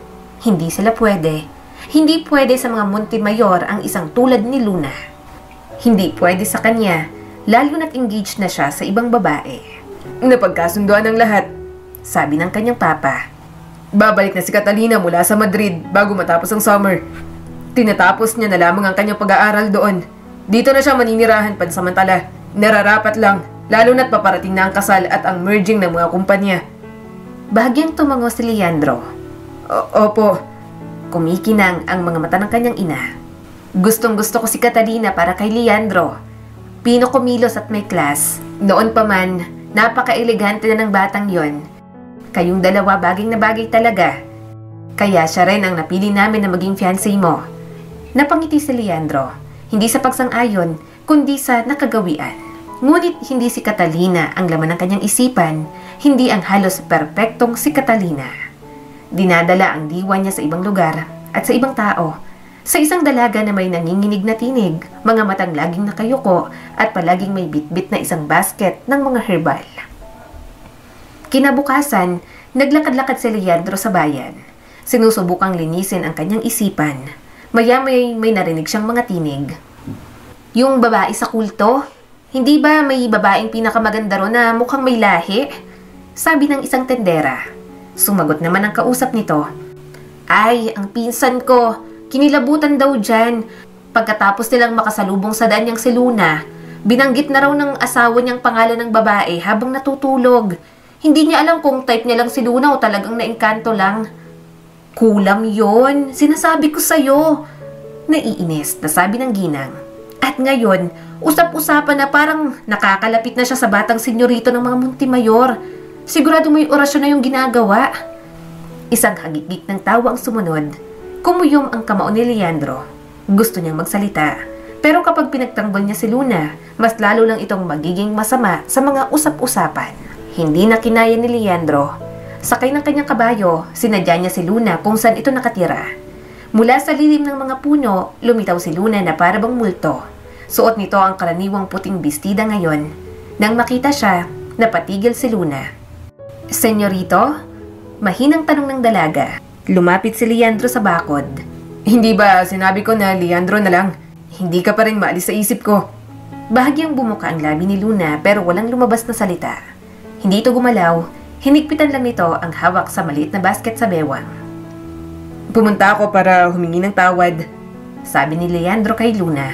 Hindi sila pwede. Hindi pwede sa mga Montemayor ang isang tulad ni Luna. Hindi pwede sa kanya, lalo na't engaged na siya sa ibang babae. Napagkasunduan ng lahat, sabi ng kanyang papa. Babalik na si Catalina mula sa Madrid bago matapos ang summer. Tinatapos niya na lamang ang kanyang pag-aaral doon. Dito na siya maninirahan pansamantala. Nararapat lang, lalo na't paparating na ang kasal at ang merging ng mga kumpanya. Bahagyang tumango si Leandro. Opo. Kumikinang ang mga mata ng kanyang ina. Gustong gusto ko si Catalina para kay Leandro. Pino kumilos at may class. Noon pa man, napaka-elegante na ng batang yon. Kayong dalawa baging na bagay talaga. Kaya siya rin ang napili namin na maging fiancé mo. Napangiti si Leandro. Hindi sa pagsang-ayon, kundi sa nakagawian. Ngunit hindi si Catalina ang laman ng kanyang isipan, hindi ang halos perpektong si Catalina. Dinadala ang diwa niya sa ibang lugar at sa ibang tao. Sa isang dalaga na may nanginginig na tinig, mga matang laging nakayuko at palaging may bitbit na isang basket ng mga herbal. Kinabukasan, naglakad-lakad si Leandro sa bayan. Sinusubukang linisin ang kanyang isipan. Maya-may may narinig siyang mga tinig. Yung babae sa kulto? Hindi ba may babaeng pinakamaganda ron na mukhang may lahi? Sabi ng isang tendera. Sumagot naman ang kausap nito. Ay, ang pinsan ko. Kinilabutan daw dyan. Pagkatapos nilang makasalubong sa daan niyang si Luna, binanggit na raw ng asawa niyang pangalan ng babae habang natutulog. Hindi niya alam kung type niya lang si Luna o talagang naengkanto lang. Kulang yon, sinasabi ko sa'yo. Naiinis na sabi ng ginang. At ngayon, usap-usapan na parang nakakalapit na siya sa batang senyorito ng mga Montemayor. Sigurado may orasyon na yung ginagawa. Isang hagikik ng tawa ang sumunod. Kumuyom ang kamao ni Leandro. Gusto niyang magsalita. Pero kapag pinagtanggol niya si Luna, mas lalo lang itong magiging masama sa mga usap-usapan. Hindi na kinaya ni Leandro. Sakay ng kanyang kabayo, sinadya niya si Luna kung saan ito nakatira. Mula sa lilim ng mga puno, lumitaw si Luna na para bang multo. Suot nito ang karaniwang puting bestida ngayon. Nang makita siya, napatigil si Luna. Senyorito? Mahinang tanong ng dalaga. Lumapit si Leandro sa bakod. Hindi ba sinabi ko na Leandro na lang? Hindi ka pa rin maalis sa isip ko. Bahagyang bumuka ang labi ni Luna pero walang lumabas na salita. Hindi ito gumalaw, hinigpitan lang nito ang hawak sa maliit na basket sa bewang. Pumunta ako para humingi ng tawad, sabi ni Leandro kay Luna.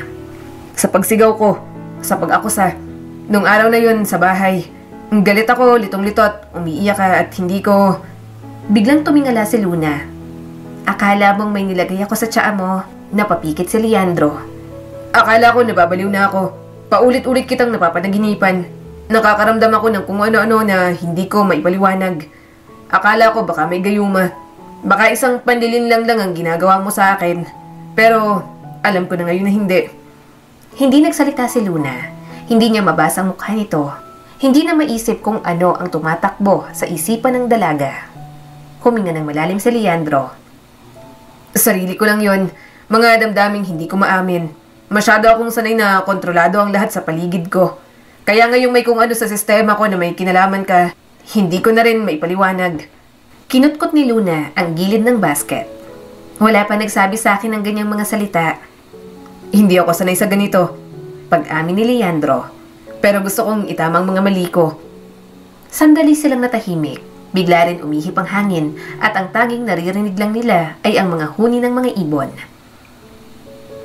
Sa pagsigaw ko, sa pag-akusa, nung araw na yun sa bahay, galit ako, litong-lito at umiiyak ka at hindi ko... Biglang tumingala si Luna. Akala mong may nilagay ako sa tsaa mo, napapikit si Leandro. Akala ko nababaliw na ako. Paulit-ulit kitang napapanaginipan. Nakakaramdam ako ng kung ano-ano na hindi ko maipaliwanag. Akala ko baka may gayuma. Baka isang panlilinlang lang ang ginagawa mo sa akin. Pero alam ko na ngayon na hindi. Hindi nagsalita si Luna. Hindi niya mabasa ang mukha nito. Hindi na maisip kung ano ang tumatakbo sa isipan ng dalaga. Huminga ng malalim si Leandro. Sarili ko lang yon. Mga damdaming hindi ko maamin. Masyado akong sanay na kontrolado ang lahat sa paligid ko. Kaya ngayong may kung ano sa sistema ko na may kinalaman ka, hindi ko na rin maipaliwanag. Kinutkot ni Luna ang gilid ng basket. Wala pa nagsabi sa akin ng ganyang mga salita. Hindi ako sanay sa ganito. Pag-amin ni Leandro. Pero gusto kong itamang mga mali ko. Sandali silang natahimik. Bigla rin umihip ang hangin at ang tanging naririnig lang nila ay ang mga huni ng mga ibon.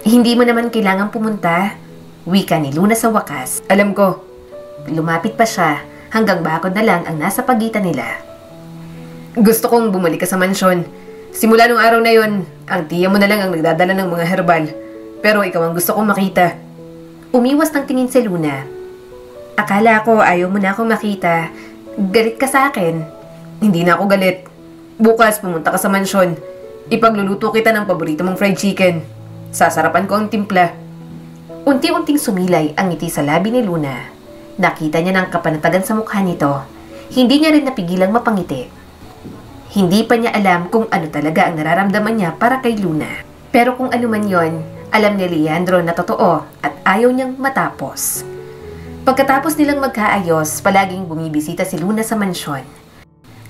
Hindi mo naman kailangang pumunta, wika ni Luna sa wakas. Alam ko. Lumapit pa siya hanggang bakod na lang ang nasa pagitan nila. Gusto kong bumalik ka sa mansyon. Simula nung araw na yon, ang tiya mo na lang ang nagdadala ng mga herbal. Pero ikaw ang gusto kong makita. Umiwas ng tingin si Luna. Akala ko ayaw mo na akong makita. Galit ka sa akin. Hindi na ako galit. Bukas pumunta ka sa mansyon. Ipagluluto kita ng paborito mong fried chicken. Sasarapan ko ang timpla. Unti-unting sumilay ang ngiti sa labi ni Luna. Nakita niya ng kapanatagan sa mukha nito. Hindi niya rin napigilang mapangiti. Hindi pa niya alam kung ano talaga ang nararamdaman niya para kay Luna. Pero kung ano man yon, alam ni Leandro na totoo at ayaw niyang matapos. Pagkatapos nilang magkaayos, palaging bumibisita si Luna sa mansyon.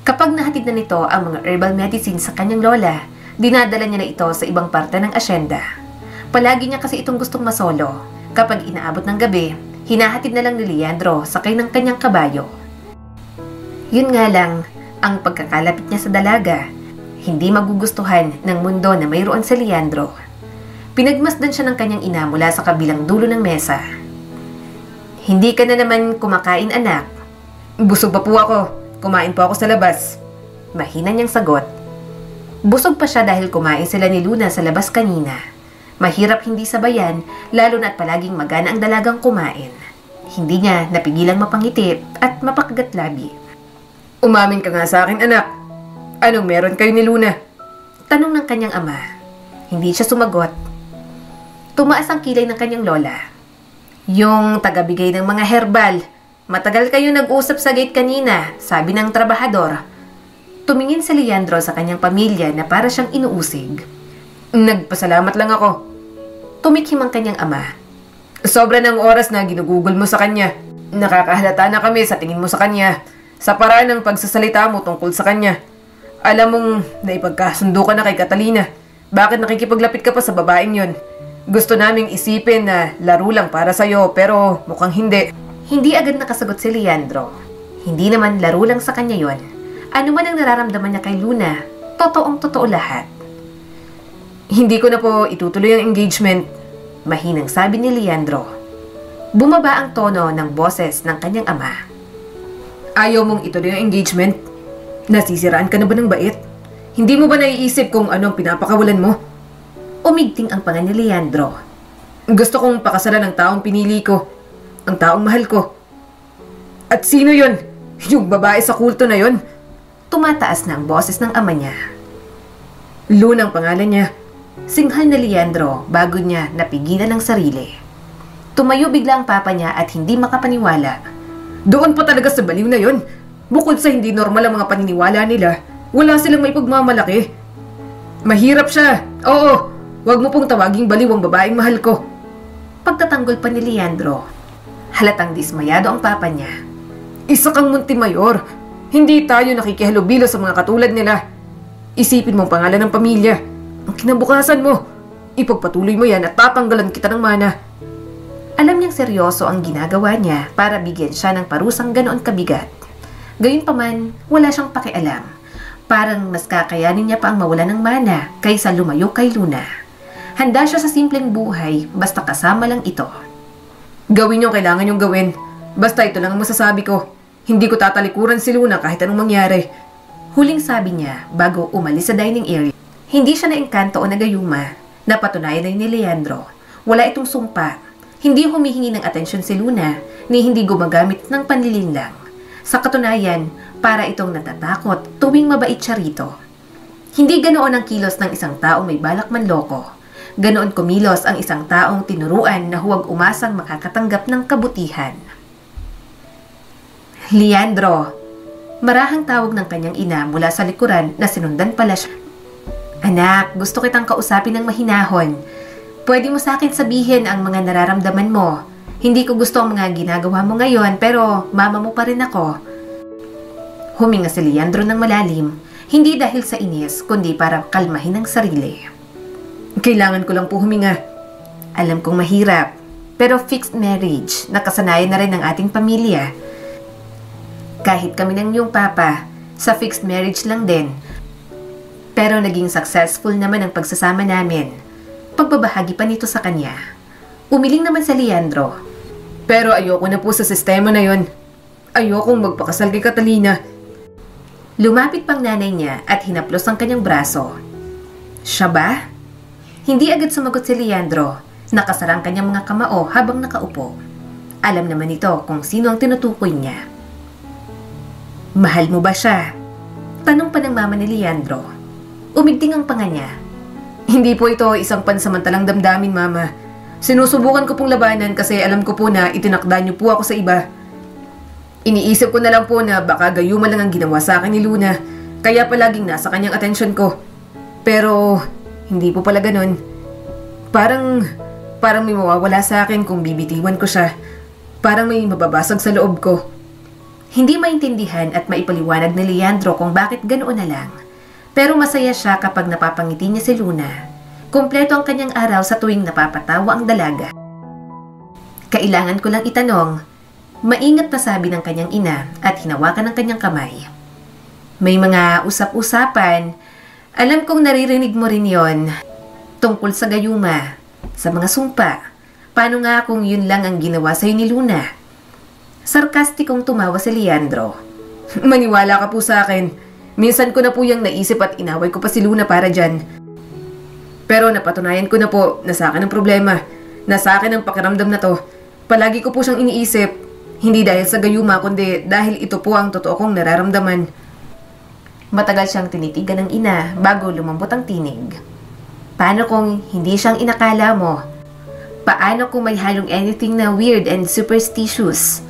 Kapag nahatid na nito ang mga herbal medicine sa kanyang lola, dinadala niya na ito sa ibang parte ng asyenda. Palagi niya kasi itong gustong masolo. Kapag inaabot ng gabi, hinahatid na lang ni Leandro sakay ng kanyang kabayo. Yun nga lang, ang pagkakalapit niya sa dalaga, hindi magugustuhan ng mundo na mayroon sa Leandro. Pinagmasdan siya ng kanyang ina mula sa kabilang dulo ng mesa. Hindi ka na naman kumakain, anak. Busog pa po ako. Kumain po ako sa labas. Mahina niyang sagot. Busog pa siya dahil kumain sila ni Luna sa labas kanina. Mahirap hindi sabayan, lalo na't palaging magana ang dalagang kumain. Hindi niya napigilang mapangiti at mapakagat labi. Umamin ka nga sa akin, anak. Anong meron kayo ni Luna? Tanong ng kanyang ama. Hindi siya sumagot. Tumaas ang kilay ng kanyang lola. Yung tagabigay ng mga herbal. Matagal kayo nag-usap sa gate kanina, sabi ng trabahador. Tumingin si Leandro sa kanyang pamilya na para siyang inuusig. Nagpasalamat lang ako. Tumikhim ang kanyang ama. Sobra ng oras na ginugugol mo sa kanya. Nakakahalata na kami sa tingin mo sa kanya. Sa paraan ng pagsasalita mo tungkol sa kanya. Alam mong naipagkasundo ka na kay Catalina. Bakit nakikipaglapit ka pa sa babaeng yon? Gusto naming isipin na laro lang para sa'yo pero mukhang hindi. Hindi agad nakasagot si Leandro. Hindi naman laro lang sa kanya yon. Ano man ang nararamdaman niya kay Luna, totoong totoo lahat. Hindi ko na po itutuloy ang engagement. Mahinang sabi ni Leandro. Bumaba ang tono ng boses ng kanyang ama. Ayaw mong ituloy ang engagement? Nasisiraan ka na ba ng bait? Hindi mo ba naiisip kung ano ang pinapakawalan mo? Umigting ang panga ni Leandro. Gusto kong pakasalan ng taong pinili ko. Ang taong mahal ko. At sino yon? Yung babae sa kulto na yon? Tumataas na ang boses ng ama niya. Luna ang pangalan niya. Singhal na Leandro bago niya napigilan ang sarili. Tumayo bigla ang papa niya at hindi makapaniwala. Doon pa talaga sa baliw na yon. Bukod sa hindi normal ang mga paniniwala nila, wala silang may pagmamalaki. Mahirap siya. Oo, wag mo pong tawaging baliw ang babaeng mahal ko. Pagtatanggol pa ni Leandro, halatang dismayado ang papa niya. Isa kang Montemayor. Hindi tayo nakikihalubilo sa mga katulad nila. Isipin mo ang pangalan ng pamilya. Ang kinabukasan mo. Ipagpatuloy mo yan at tatanggalan kita ng mana. Alam niyang seryoso ang ginagawa niya para bigyan siya ng parusang ganoon kabigat. Gayunpaman, wala siyang pakialam. Parang mas kakayanin niya pa ang mawala ng mana kaysa lumayo kay Luna. Handa siya sa simpleng buhay basta kasama lang ito. Gawin yung kailangan yung gawin. Basta ito lang ang masasabi ko. Hindi ko tatalikuran si Luna kahit anong mangyari. Huling sabi niya bago umalis sa dining area. Hindi siya naengkanto o nagayuma. Napatunayan na ni Leandro. Wala itong sumpa. Hindi humihingi ng atensyon si Luna ni hindi gumagamit ng panlilinlang. Sa katunayan, para itong natatakot tuwing mabait siya rito. Hindi ganoon ang kilos ng isang taong may balak manloko. Ganoon kumilos ang isang taong tinuruan na huwag umasang makakatanggap ng kabutihan. Leandro, marahang tawag ng kanyang ina mula sa likuran na sinundan pala siya. Anak, gusto kitang kausapin ng mahinahon. Pwede mo sa akin sabihin ang mga nararamdaman mo. Hindi ko gusto ang mga ginagawa mo ngayon pero mama mo pa rin ako. Huminga si Leandro ng malalim, hindi dahil sa inis kundi para kalmahin ang sarili. Kailangan ko lang po huminga. Alam kong mahirap, pero fixed marriage, nakasanayan na rin ng ating pamilya. Kahit kami ng iyong papa, sa fixed marriage lang din. Pero naging successful naman ang pagsasama namin. Pagbabahagi pa nito sa kanya. Umiling naman sa Leandro. Pero ayoko na po sa sistema na yon. Ayokong magpakasal kay Catalina. Lumapit pang nanay niya at hinaplos ang kanyang braso. Siya ba? Hindi agad sumagot si Leandro. Nakasara ang kanyang mga kamao habang nakaupo. Alam naman ito kung sino ang tinutukoy niya. Mahal mo ba siya? Tanong pa ng mama ni Leandro. Umigting ang panga niya. Hindi po ito isang pansamantalang damdamin, mama. Sinusubukan ko pong labanan kasi alam ko po na itinakda niyo po ako sa iba. Iniisip ko na lang po na baka gayuma lang ang ginawa sa akin ni Luna. Kaya palaging nasa kanyang atensyon ko. Pero hindi po pala ganun. Parang may mawawala sa akin kung bibitiwan ko siya. Parang may mababasag sa loob ko. Hindi maintindihan at maipaliwanag ni Leandro kung bakit ganoon na lang. Pero masaya siya kapag napapangiti niya si Luna. Kumpleto ang kanyang araw sa tuwing napapatawa ang dalaga. Kailangan ko lang itanong, maingat na sabi ng kanyang ina at hinawakan ng kanyang kamay. May mga usap-usapan, alam kong naririnig mo rin yon, tungkol sa gayuma, sa mga sumpa. Paano nga kung yun lang ang ginawa sa'yo ni Luna? Sarkastikong tumawa si Leandro. Maniwala ka po sa akin. Minsan ko na po yung naisip at inaway ko pa si Luna para dyan. Pero napatunayan ko na po na sa akin ang problema. Na sa akin ang pakiramdam na to. Palagi ko po siyang iniisip. Hindi dahil sa gayuma kundi dahil ito po ang totoo kong nararamdaman. Matagal siyang tinitigan ng ina bago lumambot ang tinig. Paano kung hindi siyang inakala mo? Paano kung may halong anything na weird and superstitious?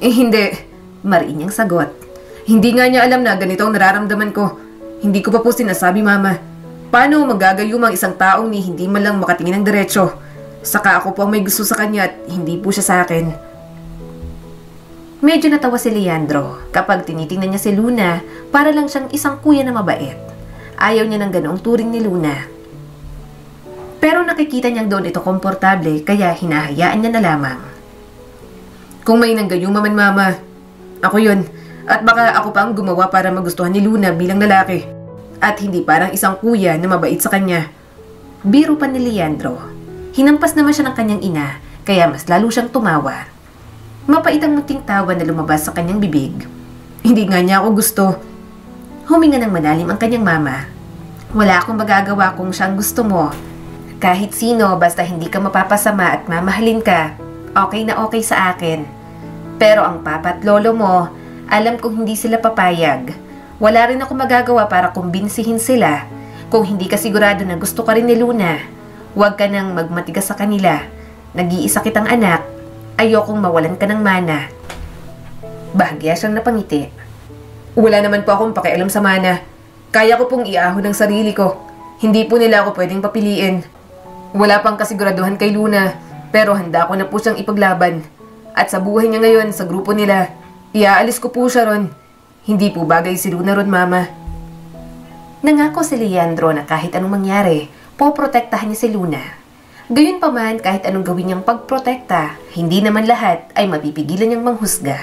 Hindi. Mariin niyang sagot. Hindi nga niya alam na ganito ang nararamdaman ko. Hindi ko pa po sinasabi, Mama. Paano magagayuma ang isang taong ni hindi man lang makatingin ng diretsyo? Saka ako po ang may gusto sa kanya at hindi po siya sa akin. Medyo natawa si Leandro kapag tinitingnan niya si Luna para lang siyang isang kuya na mabait. Ayaw niya ng ganoong turing ni Luna. Pero nakikita niyang doon ito komportable kaya hinahayaan niya na lamang. Kung may nanggayuma man, Mama, ako yun. At baka ako pa ang gumawa para magustuhan ni Luna bilang lalaki. At hindi parang isang kuya na mabait sa kanya. Biro pa ni Leandro. Hinampas naman siya ng kanyang ina kaya mas lalo siyang tumawa. Mapait ang munting tawa na lumabas sa kanyang bibig. Hindi nga niya ako gusto. Huminga ng malalim ang kanyang mama. Wala akong magagawa kung siyang gusto mo. Kahit sino basta hindi ka mapapasama at mamahalin ka, okay na okay sa akin. Pero ang papa at lolo mo, alam kong hindi sila papayag. Wala rin ako magagawa para kumbinsihin sila. Kung hindi ka sigurado na gusto ka rin ni Luna, huwag ka nang magmatigas sa kanila. Nag-iisa kitang anak. Ayokong mawalan ka ng mana. Bahagya siyang napangiti. Wala naman po akong pakialam sa mana. Kaya ko pong iahon ng sarili ko. Hindi po nila ako pwedeng papiliin. Wala pang kasiguraduhan kay Luna, pero handa ko na po siyang ipaglaban. At sa buhay niya ngayon, sa grupo nila, iaalis ko po siya ron. Hindi po bagay si Luna ron, Mama. Nangako si Leandro na kahit anong mangyari, poprotektahan niya si Luna. Gayunpaman, kahit anong gawin niyang pagprotekta, hindi naman lahat ay mapipigilan niyang manghusga.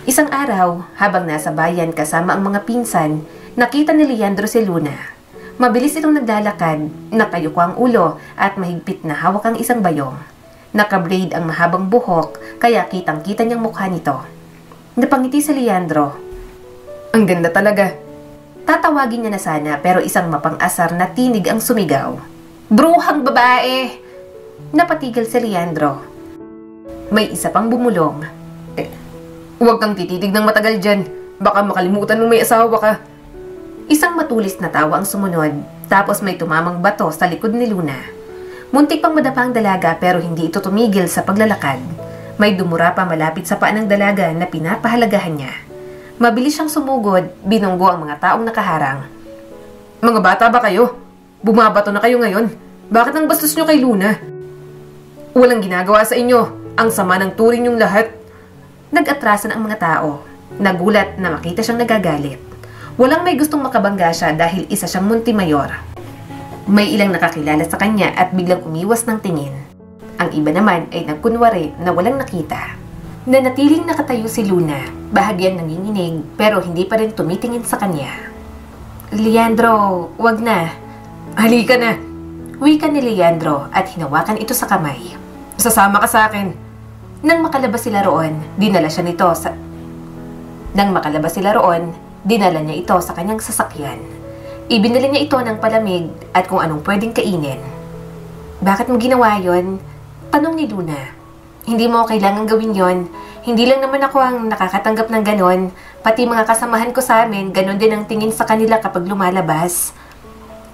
Isang araw, habang nasa bayan kasama ang mga pinsan, nakita ni Leandro si Luna. Mabilis itong naglalakad, nakayuko ang ulo at mahigpit na hawak ang isang bayong. Nakabraid ang mahabang buhok, kaya kitang-kita niyang mukha nito. Napangiti si Leandro. Ang ganda talaga. Tatawagin niya na sana pero isang mapang-asar na tinig ang sumigaw. Bruhang babae! Napatigil si Leandro. May isa pang bumulong. Huwag kang tititig ng matagal dyan. Baka makalimutan mong may asawa ka. Isang matulis na tawa ang sumunod, tapos may tumamang bato sa likod ni Luna. Muntik pang madapa ang dalaga pero hindi ito tumigil sa paglalakad. May dumura pa malapit sa paa ng dalaga na pinapahalagahan niya. Mabilis siyang sumugod, binunggo ang mga taong nakaharang. Mga bata ba kayo? Bumabato na kayo ngayon. Bakit ang bastos nyo kay Luna? Walang ginagawa sa inyo. Ang sama ng turing yung lahat. Nag-atrasan ang mga tao. Nagulat na makita siyang nagagalit. Walang may gustong makabangga siya dahil isa siyang multimayor. May ilang nakakilala sa kanya at biglang umiwas ng tingin. Ang iba naman ay nagkunwari na walang nakita. Nanatiling nakatayo si Luna, bahagyang nanginginig pero hindi pa rin tumitingin sa kanya. Leandro, wag na. Halika na. Wika ni Leandro at hinawakan ito sa kamay. Sasama ka sa akin. Nang makalabas sila roon, dinala niya ito sa kanyang sasakyan. Ibinili niya ito ng palamig at kung anong pwedeng kainin. Bakit mo ginawa yon? Tanong ni Luna. Hindi mo kailangan gawin yon. Hindi lang naman ako ang nakakatanggap ng ganon. Pati mga kasamahan ko sa amin, ganon din ang tingin sa kanila kapag lumalabas.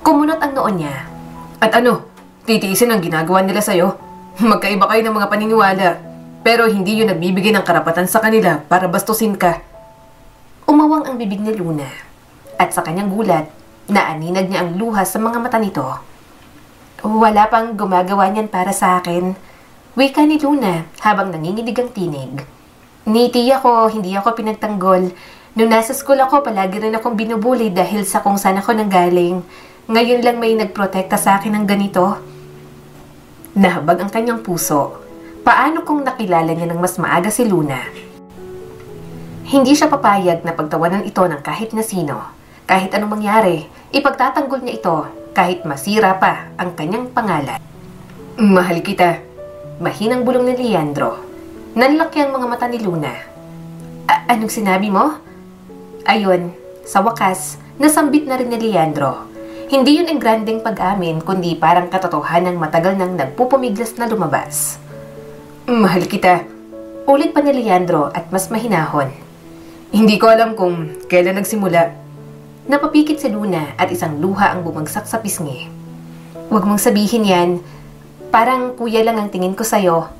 Kumunot ang noon niya. At ano? Titiisin ang ginagawa nila sa'yo? Magkaiba kayo ng mga paniniwala. Pero hindi yun nagbibigay ng karapatan sa kanila para bastusin ka. Umawang ang bibig ni Luna at sa kanyang gulat, naaninag niya ang luha sa mga mata nito. Wala pang gumagawa niyan para sa akin, wika ni Luna habang nanginginig ang tinig. Ni tiya ko, hindi ako pinagtanggol. Noong nasa school ako, palagi rin akong binubuli dahil sa kung saan ako nanggaling. Ngayon lang may nagprotekta sa akin ng ganito. Nahabag ang kanyang puso. Paano kung nakilala niya ng mas maaga si Luna? Hindi siya papayag na pagtawanan ito ng kahit na sino. Kahit anong mangyari, ipagtatanggol niya ito kahit masira pa ang kanyang pangalan. Mahal kita. Mahinang bulong ni Leandro. Nanlaki ang mga mata ni Luna. Anong sinabi mo? Ayun, sa wakas, nasambit na rin ni Leandro. Hindi yun ang grandeng pag-amin, kundi parang katotohanan ng matagal nang nagpupumiglas na lumabas. Mahal kita. Ulit pa ni Leandro at mas mahinahon. Hindi ko alam kung kailan nagsimula. Napapikit si Luna at isang luha ang bumagsak sa pisngi. Huwag mong sabihin yan. Parang kuya lang ang tingin ko sa'yo.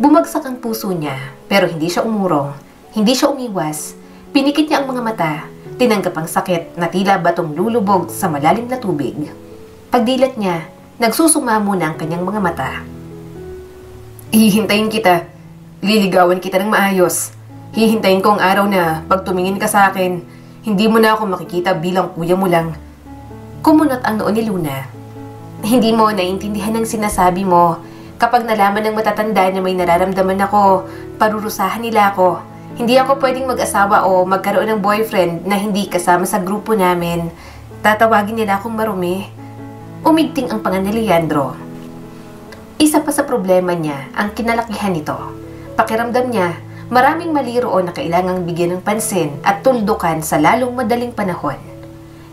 Bumagsak ang puso niya, pero hindi siya umurong. Hindi siya umiwas. Pinikit niya ang mga mata. Tinanggap ang sakit na tila batong lulubog sa malalim na tubig. Pagdilat niya, nagsusumamo na ang kanyang mga mata. Hihintayin kita. Liligawan kita ng maayos. Hihintayin ko ang araw na pag tumingin ka sa akin, hindi mo na ako makikita bilang kuya mo lang. Kumunot ang noo ni Luna. Hindi mo naiintindihan ang sinasabi mo. Kapag nalaman ng matatanda na may nararamdaman ako, parurusahan nila ako. Hindi ako pwedeng mag-asawa o magkaroon ng boyfriend na hindi kasama sa grupo namin. Tatawagin nila akong marumi. Umigting ang panga ni Leandro. Isa pa sa problema niya ang kinalakihan nito. Pakiramdam niya, maraming mali roon na kailangang bigyan ng pansin at tuldukan sa lalong madaling panahon.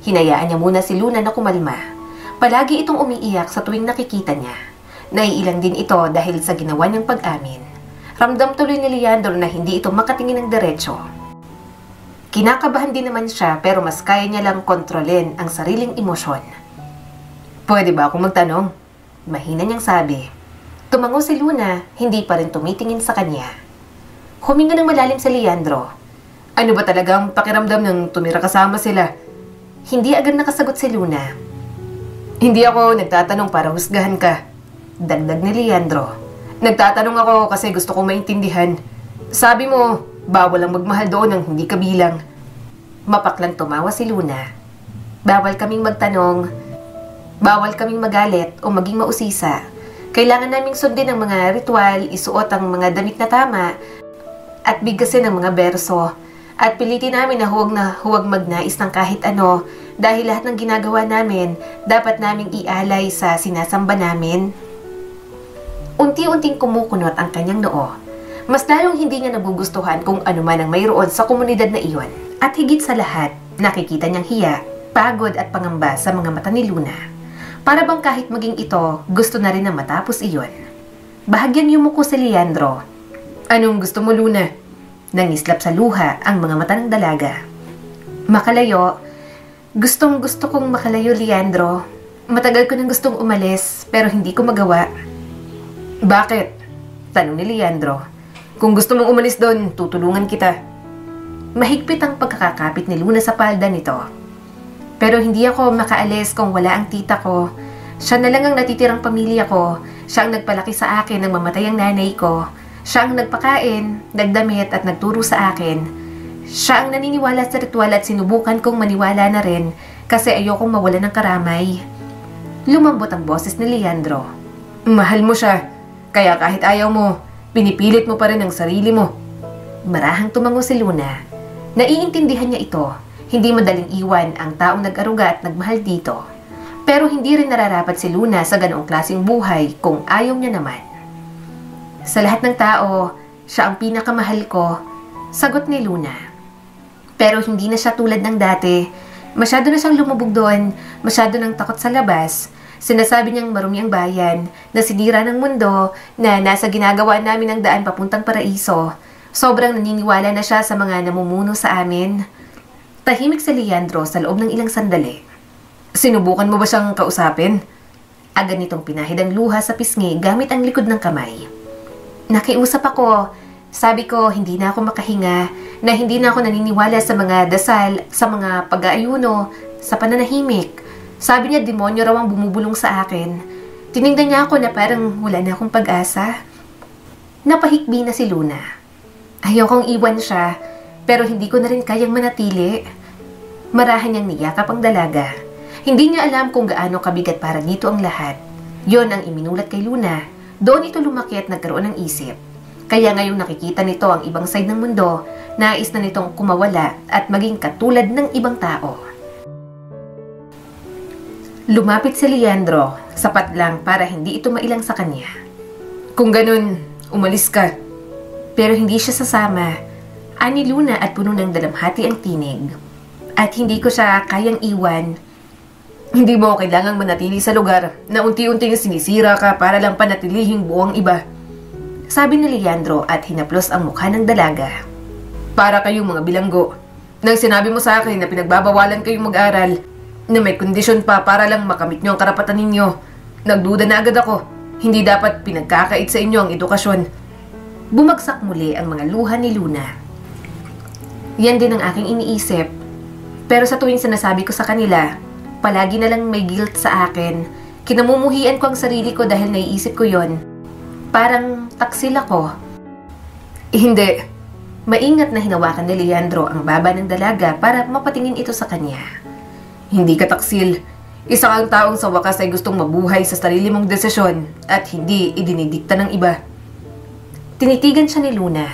Hinayaan niya muna si Luna na kumalma. Palagi itong umiiyak sa tuwing nakikita niya. Naiilang din ito dahil sa ginawa niyang pag-amin. Ramdam tuloy ni Leandro na hindi ito makatingin ng diretsyo. Kinakabahan din naman siya pero mas kaya niya lang kontrolin ang sariling emosyon. Pwede ba akong magtanong? Mahina niyang sabi. Tumango si Luna, hindi pa rin tumitingin sa kanya. Huminga ng malalim si Leandro. Ano ba talagang pakiramdam ng tumira kasama sila? Hindi agad nakasagot si Luna. Hindi ako nagtatanong para husgahan ka. Dagdag ni Leandro. Nagtatanong ako kasi gusto kong maintindihan. Sabi mo, bawal ang magmahal doon ng hindi kabilang. Mapaklang tumawa si Luna. Bawal kaming magtanong. Bawal kaming magalit o maging mausisa. Kailangan naming sundin ang mga ritual, isuot ang mga damit na tama, at bigkasin ang mga berso. At pilitin namin na huwag magnais ng kahit ano dahil lahat ng ginagawa namin dapat naming ialay sa sinasamba namin. Unti-unting kumukunot ang kanyang noo. Mas lalong hindi niya nagugustuhan kung ano man ang mayroon sa komunidad na iyon. At higit sa lahat, nakikita niyang hiya, pagod at pangamba sa mga mata ni Luna. Para bang kahit maging ito, gusto na rin na matapos iyon. Bahagyang yumuko si Leandro. Anong gusto mo, Luna? Nangislap sa luha ang mga mata ng dalaga. Makalayo. Gustong gusto kong makalayo, Leandro. Matagal ko nang gustong umalis, pero hindi ko magawa. Bakit? Tanong ni Leandro. Kung gusto mong umalis doon, tutulungan kita. Mahigpit ang pagkakakapit ni Luna sa palda nito. Pero hindi ako makaalis kung wala ang tita ko. Siya na lang ang natitirang pamilya ko. Siya ang nagpalaki sa akin nang mamatay ang nanay ko. Siya ang nagpakain, nagdamit at nagturo sa akin. Siya ang naniniwala sa ritual at sinubukan kong maniwala na rin kasi ayokong mawala ng karamay. Lumambot ang boses ni Leandro. Mahal mo siya. Kaya kahit ayaw mo, pinipilit mo pa rin ang sarili mo. Marahang tumango si Luna. Naiintindihan niya ito. Hindi madaling iwan ang taong nag-aruga at nagmahal dito. Pero hindi rin nararapat si Luna sa ganoong klaseng buhay kung ayaw niya naman. Sa lahat ng tao, siya ang pinakamahal ko, sagot ni Luna. Pero hindi na siya tulad ng dati. Masyado na siyang lumubog doon, masyado nang takot sa labas. Sinasabi niyang marumi ang bayan, na sinira ng mundo, na nasa ginagawa namin ang daan papuntang paraiso. Sobrang naniniwala na siya sa mga namumuno sa amin. Tahimik si Leandro sa loob ng ilang sandali. Sinubukan mo ba siyang kausapin? Agad nitong pinahid ang luha sa pisngi gamit ang likod ng kamay. Nakiusap ako, Sabi ko, hindi na ako makahinga, na hindi na ako naniniwala sa mga dasal, sa mga pag-aayuno, sa pananahimik. Sabi niya, demonyo raw ang bumubulong sa akin. Tinignan niya ako na parang wala na akong pag-asa. Napahikbi na si Luna. Ayokong iwan siya, pero hindi ko na rin kayang manatili. Marahan niyang niyakap ang dalaga. Hindi niya alam kung gaano kabigat para dito ang lahat. Yon ang iminulat kay Luna. Doon ito lumaki at nagkaroon ng isip. Kaya ngayong nakikita nito ang ibang side ng mundo, nais na nitong kumawala at maging katulad ng ibang tao. Lumapit si Leandro, sapat lang para hindi ito mailang sa kanya. Kung ganun, umalis ka. Pero hindi siya sasama. Ani Luna at puno ng dalamhati ang tinig. At hindi ko siya kayang iwan. Hindi mo kailangang manatili sa lugar na unti-unting sinisira ka para lang panatilihing buong iba. Sabi ni Leandro at hinaplos ang mukha ng dalaga. Para kayong mga bilanggo. Nang sinabi mo sa akin na pinagbabawalan kayong mag-aral, na may kondisyon pa para lang makamit nyo ang karapatan ninyo, nagduda na agad ako. Hindi dapat pinagkakait sa inyo ang edukasyon. Bumagsak muli ang mga luha ni Luna. Yan din ang aking iniisip. Pero sa tuwing sinasabi ko sa kanila, palagi na lang may guilt sa akin. Kinamumuhian ko ang sarili ko dahil naiisip ko yon. Parang taksil ako. Hindi. Maingat na hinawakan ni Leandro ang baba ng dalaga para mapatingin ito sa kanya. Hindi ka taksil. Isa kang taong sa wakas ay gustong mabuhay sa sarili mong desisyon at hindi idinidikta ng iba. Tinitigan siya ni Luna.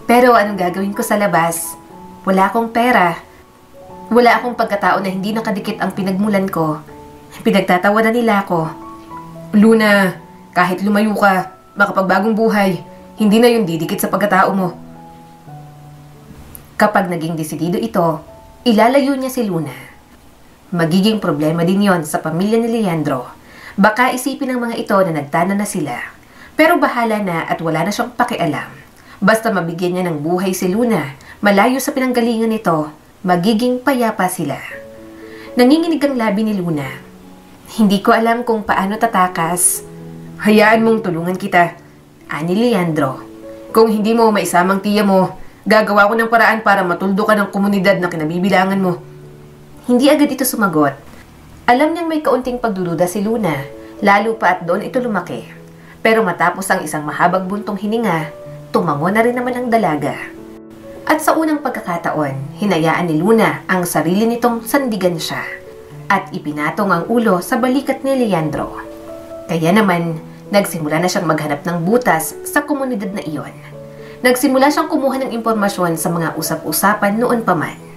Pero anong gagawin ko sa labas? Wala akong pera. Wala akong pagkatao na hindi nakadikit ang pinagmulan ko. Pinagtatawanan nila ako. Luna, kahit lumayo ka, makapagbagong buhay, hindi na yung didikit sa pagkatao mo. Kapag naging desidido ito, ilalayo niya si Luna. Magiging problema din yon sa pamilya ni Leandro. Baka isipin ng mga ito na nagtana na sila. Pero bahala na at wala na siyang pakialam. Basta mabigyan niya ng buhay si Luna, malayo sa pinanggalingan nito, magiging payapa sila. Nanginginig ang labi ni Luna. Hindi ko alam kung paano tatakas. Hayaan mong tulungan kita, ani Leandro. Kung hindi mo maisamang tiya mo, gagawa ko ng paraan para matuldo ka ng komunidad na kinabibilangan mo. Hindi agad ito sumagot. Alam niyang may kaunting pagdududa si Luna, lalo pa at doon ito lumaki. Pero matapos ang isang mahabang buntong hininga, tumango na rin naman ang dalaga. At sa unang pagkakataon, hinayaan ni Luna ang sarili nitong sandigan siya at ipinatong ang ulo sa balikat ni Leandro. Kaya naman, nagsimula na siyang maghanap ng butas sa komunidad na iyon. Nagsimula siyang kumuha ng impormasyon sa mga usap-usapan noon pa man.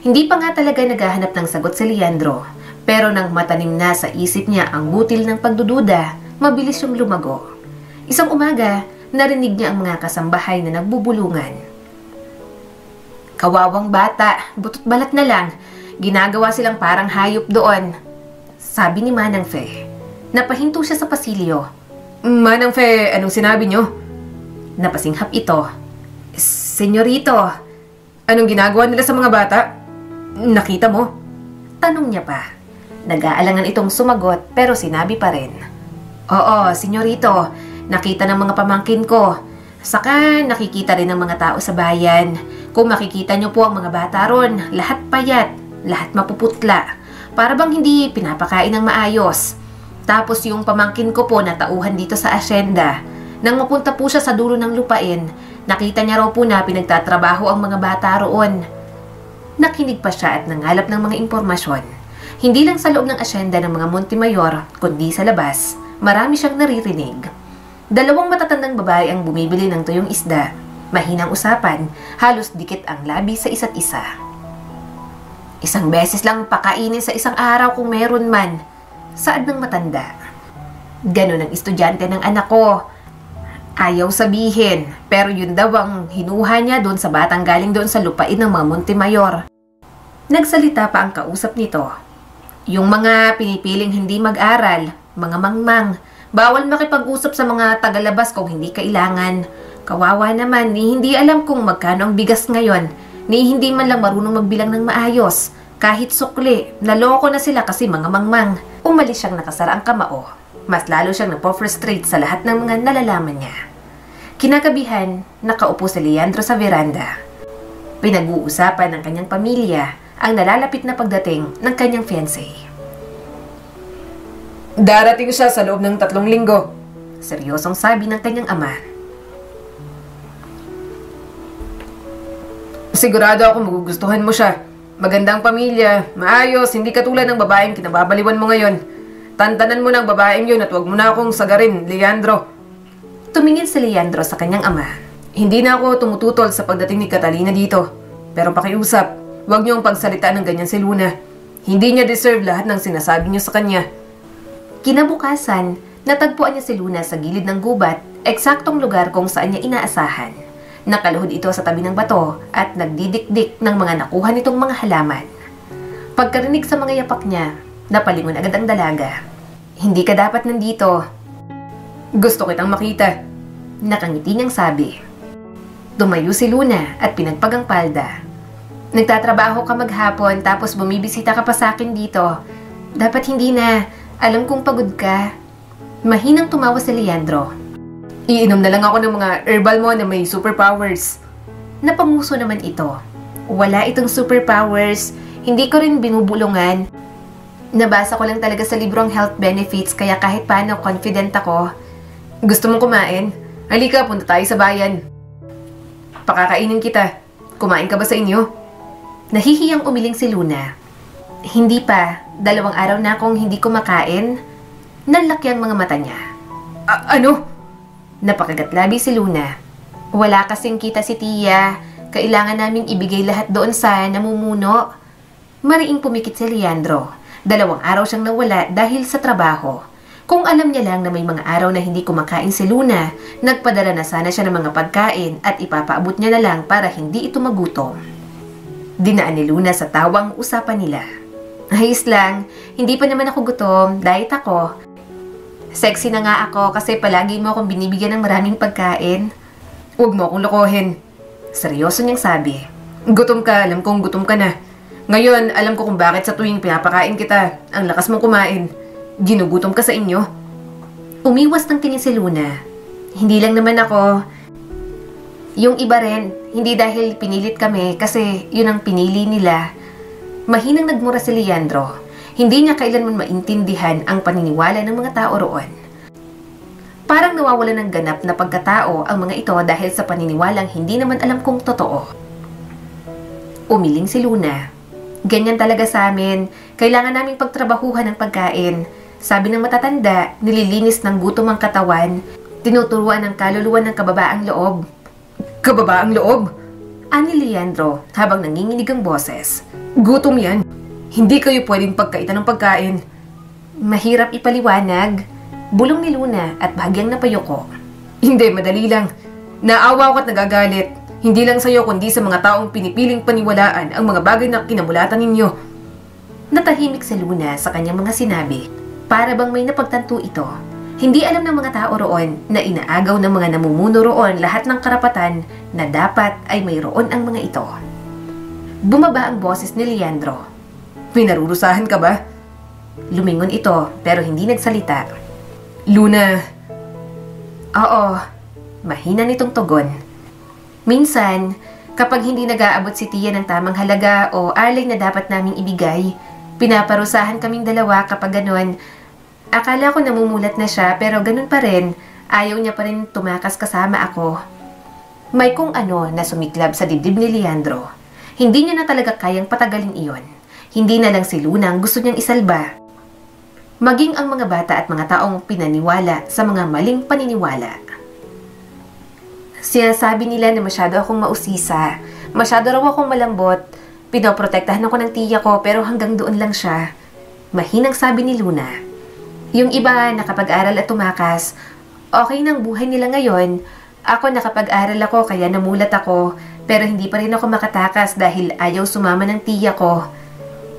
Hindi pa nga talaga naghahanap ng sagot si Leandro, pero nang matanim na sa isip niya ang butil ng pagdududa, mabilis siyang lumago. Isang umaga, narinig niya ang mga kasambahay na nagbubulungan. Kawawang bata, butot balat na lang, ginagawa silang parang hayop doon, sabi ni Manang Fe. Napahinto siya sa pasilyo. Manang Fe, anong sinabi niyo? Napasinghap ito. Senyorito, anong ginagawa nila sa mga bata? Nakita mo? Tanong niya pa. Nag-aalangan itong sumagot pero sinabi pa rin. Oo, senyorito, nakita ng mga pamangkin ko. Saka nakikita rin ng mga tao sa bayan. Kung makikita niyo po ang mga bata ron, lahat payat, lahat mapuputla. Para bang hindi pinapakain ng maayos. Tapos yung pamangkin ko po na tauhan dito sa asyenda. Nang mapunta po siya sa dulo ng lupain, nakita niya raw po na pinagtatrabaho ang mga bata roon. Nakinig pa siya at nangalap ng mga impormasyon. Hindi lang sa loob ng asyenda ng mga Montemayor, kundi sa labas, marami siyang naririnig. 2 matatandang babae ang bumibili ng tuyong isda. Mahinang usapan, halos dikit ang labi sa isa't isa. 1 beses lang pakainin sa isang araw kung meron man, saad ng matanda. Ganon ang estudyante ng anak ko. Ayaw sabihin, pero yun daw ang hinuha niya doon sa batang galing doon sa lupain ng mga Montemayor. Nagsalita pa ang kausap nito. Yung mga pinipiling hindi mag-aral, mga mangmang, bawal makipag-usap sa mga tagalabas kung hindi kailangan. Kawawa naman, ni hindi alam kung magkano ang bigas ngayon, ni hindi man lang marunong magbilang ng maayos. Kahit sukli, naloko na sila kasi mga mangmang. Umalis siyang nakasara ang kamao. Mas lalo siyang napo-frustrate sa lahat ng mga nalalaman niya. Kinagabihan, nakaupo si Leandro sa veranda. Pinag-uusapan ng kanyang pamilya ang nalalapit na pagdating ng kanyang fiancé. Darating siya sa loob ng 3 linggo. Seryosong sabi ng kanyang ama. Sigurado ako magugustuhan mo siya. Magandang pamilya, maayos, hindi katulad ng babaeng kinababaliwan mo ngayon. Tantanan mo ng babaeng yun at huwag mo na akong sagarin, Leandro. Tumingin si Leandro sa kanyang ama. Hindi na ako tumututol sa pagdating ni Catalina dito. Pero pakiusap, huwag niyong pagsalita ng ganyan si Luna. Hindi niya deserve lahat ng sinasabi niyo sa kanya. Kinabukasan, natagpuan niya si Luna sa gilid ng gubat, eksaktong lugar kung saan niya inaasahan. Nakaluhod ito sa tabi ng bato at nagdidikdik ng mga nakuha nitong mga halaman. Pagkarinig sa mga yapak niya, napalingon agad ang dalaga. Hindi ka dapat nandito. Gusto kitang makita. Nakangiti niyang sabi. Tumayo si Luna at pinagpagang palda. Nagtatrabaho ka maghapon tapos bumibisita ka pa sa akin dito. Dapat hindi na. Alam kong pagod ka. Mahinang tumawa si Leandro. Iinom na lang ako ng mga herbal mo na may superpowers. Napanguso naman ito. Wala itong superpowers. Hindi ko rin binubulungan. Nabasa ko lang talaga sa libro ang health benefits kaya kahit paano confident ako. Gusto mong kumain? Halika, punta tayo sa bayan. Pakakainin kita. Kumain ka ba sa inyo? Nahihiyang umiling si Luna. Hindi pa. 2 araw na akong hindi kumakain. Nanlaki ang mga mata niya. Ano? Napakagatlabi si Luna. Wala kasing kita si Tia. Kailangan naming ibigay lahat doon sa namumuno. Mariing pumikit si Leandro. 2 araw siyang nawala dahil sa trabaho. Kung alam niya lang na may mga araw na hindi kumakain si Luna, nagpadala na sana siya ng mga pagkain at ipapaabot niya na lang para hindi ito magutom. Dinaan ni Luna sa tawang usapan nila. Ayos lang, hindi pa naman ako gutom, diet ako. Sexy na nga ako kasi palagi mo akong binibigyan ng maraming pagkain. Huwag mo akong lokohin. Seryoso niyang sabi. Gutom ka, alam kong gutom ka na. Ngayon, alam ko kung bakit sa tuwing pinapakain kita, ang lakas mong kumain. Ginugutom ka sa inyo? Umiwas ng tingin si Luna. Hindi lang naman ako. Yung iba rin, hindi dahil pinilit kami kasi yun ang pinili nila. Mahinang nagmura si Leandro. Hindi niya kailanman maintindihan ang paniniwala ng mga tao roon. Parang nawawala ng ganap na pagkatao ang mga ito dahil sa paniniwalang hindi naman alam kung totoo. Umiling si Luna. Ganyan talaga sa amin. Kailangan naming pagtrabahuhan ng pagkain. Sabi ng matatanda, nililinis ng gutom ang katawan, tinuturuan ng kaluluwa ng kababaang loob. Kababaang loob? Ani Leandro habang nanginginig ang boses. Gutom yan. Hindi kayo pwedeng pagkaitan ng pagkain. Mahirap ipaliwanag. Bulong ni Luna at bahagyang napayuko. Hindi, madali lang. Naawa ko at nagagalit. Hindi lang sa'yo kundi sa mga taong pinipiling paniwalaan ang mga bagay na kinamulatan ninyo. Natahimik si Luna sa kanyang mga sinabi. Para bang may napagtanto ito. Hindi alam ng mga tao roon na inaagaw ng mga namumuno roon lahat ng karapatan na dapat ay mayroon ang mga ito. Bumaba ang boses ni Leandro. Pinarurusahan ka ba? Lumingon ito pero hindi nagsalita. Luna. Oo, mahina nitong tugon. Minsan, kapag hindi nag-aabot si Tia ng tamang halaga o alay na dapat naming ibigay, pinaparusahan kaming 2 kapag ganon. Akala ko namumulat na siya pero ganun pa rin, ayaw niya pa rin tumakas kasama ako. May kung ano na sumiklab sa dibdib ni Leandro. Hindi niya na talaga kayang patagalin iyon. Hindi na lang si Luna ang gusto niyang isalba. Maging ang mga bata at mga taong pinaniwala sa mga maling paniniwala. Sinasabi nila na masyado akong mausisa, masyado raw akong malambot, pinoprotektahan ako ng tiya ko pero hanggang doon lang siya. Mahinang sabi ni Luna. Yung iba nakapag-aral at tumakas, okay nang buhay nila ngayon. Ako nakapag-aral ako kaya namulat ako, pero hindi pa rin ako makatakas dahil ayaw sumama ng tiya ko.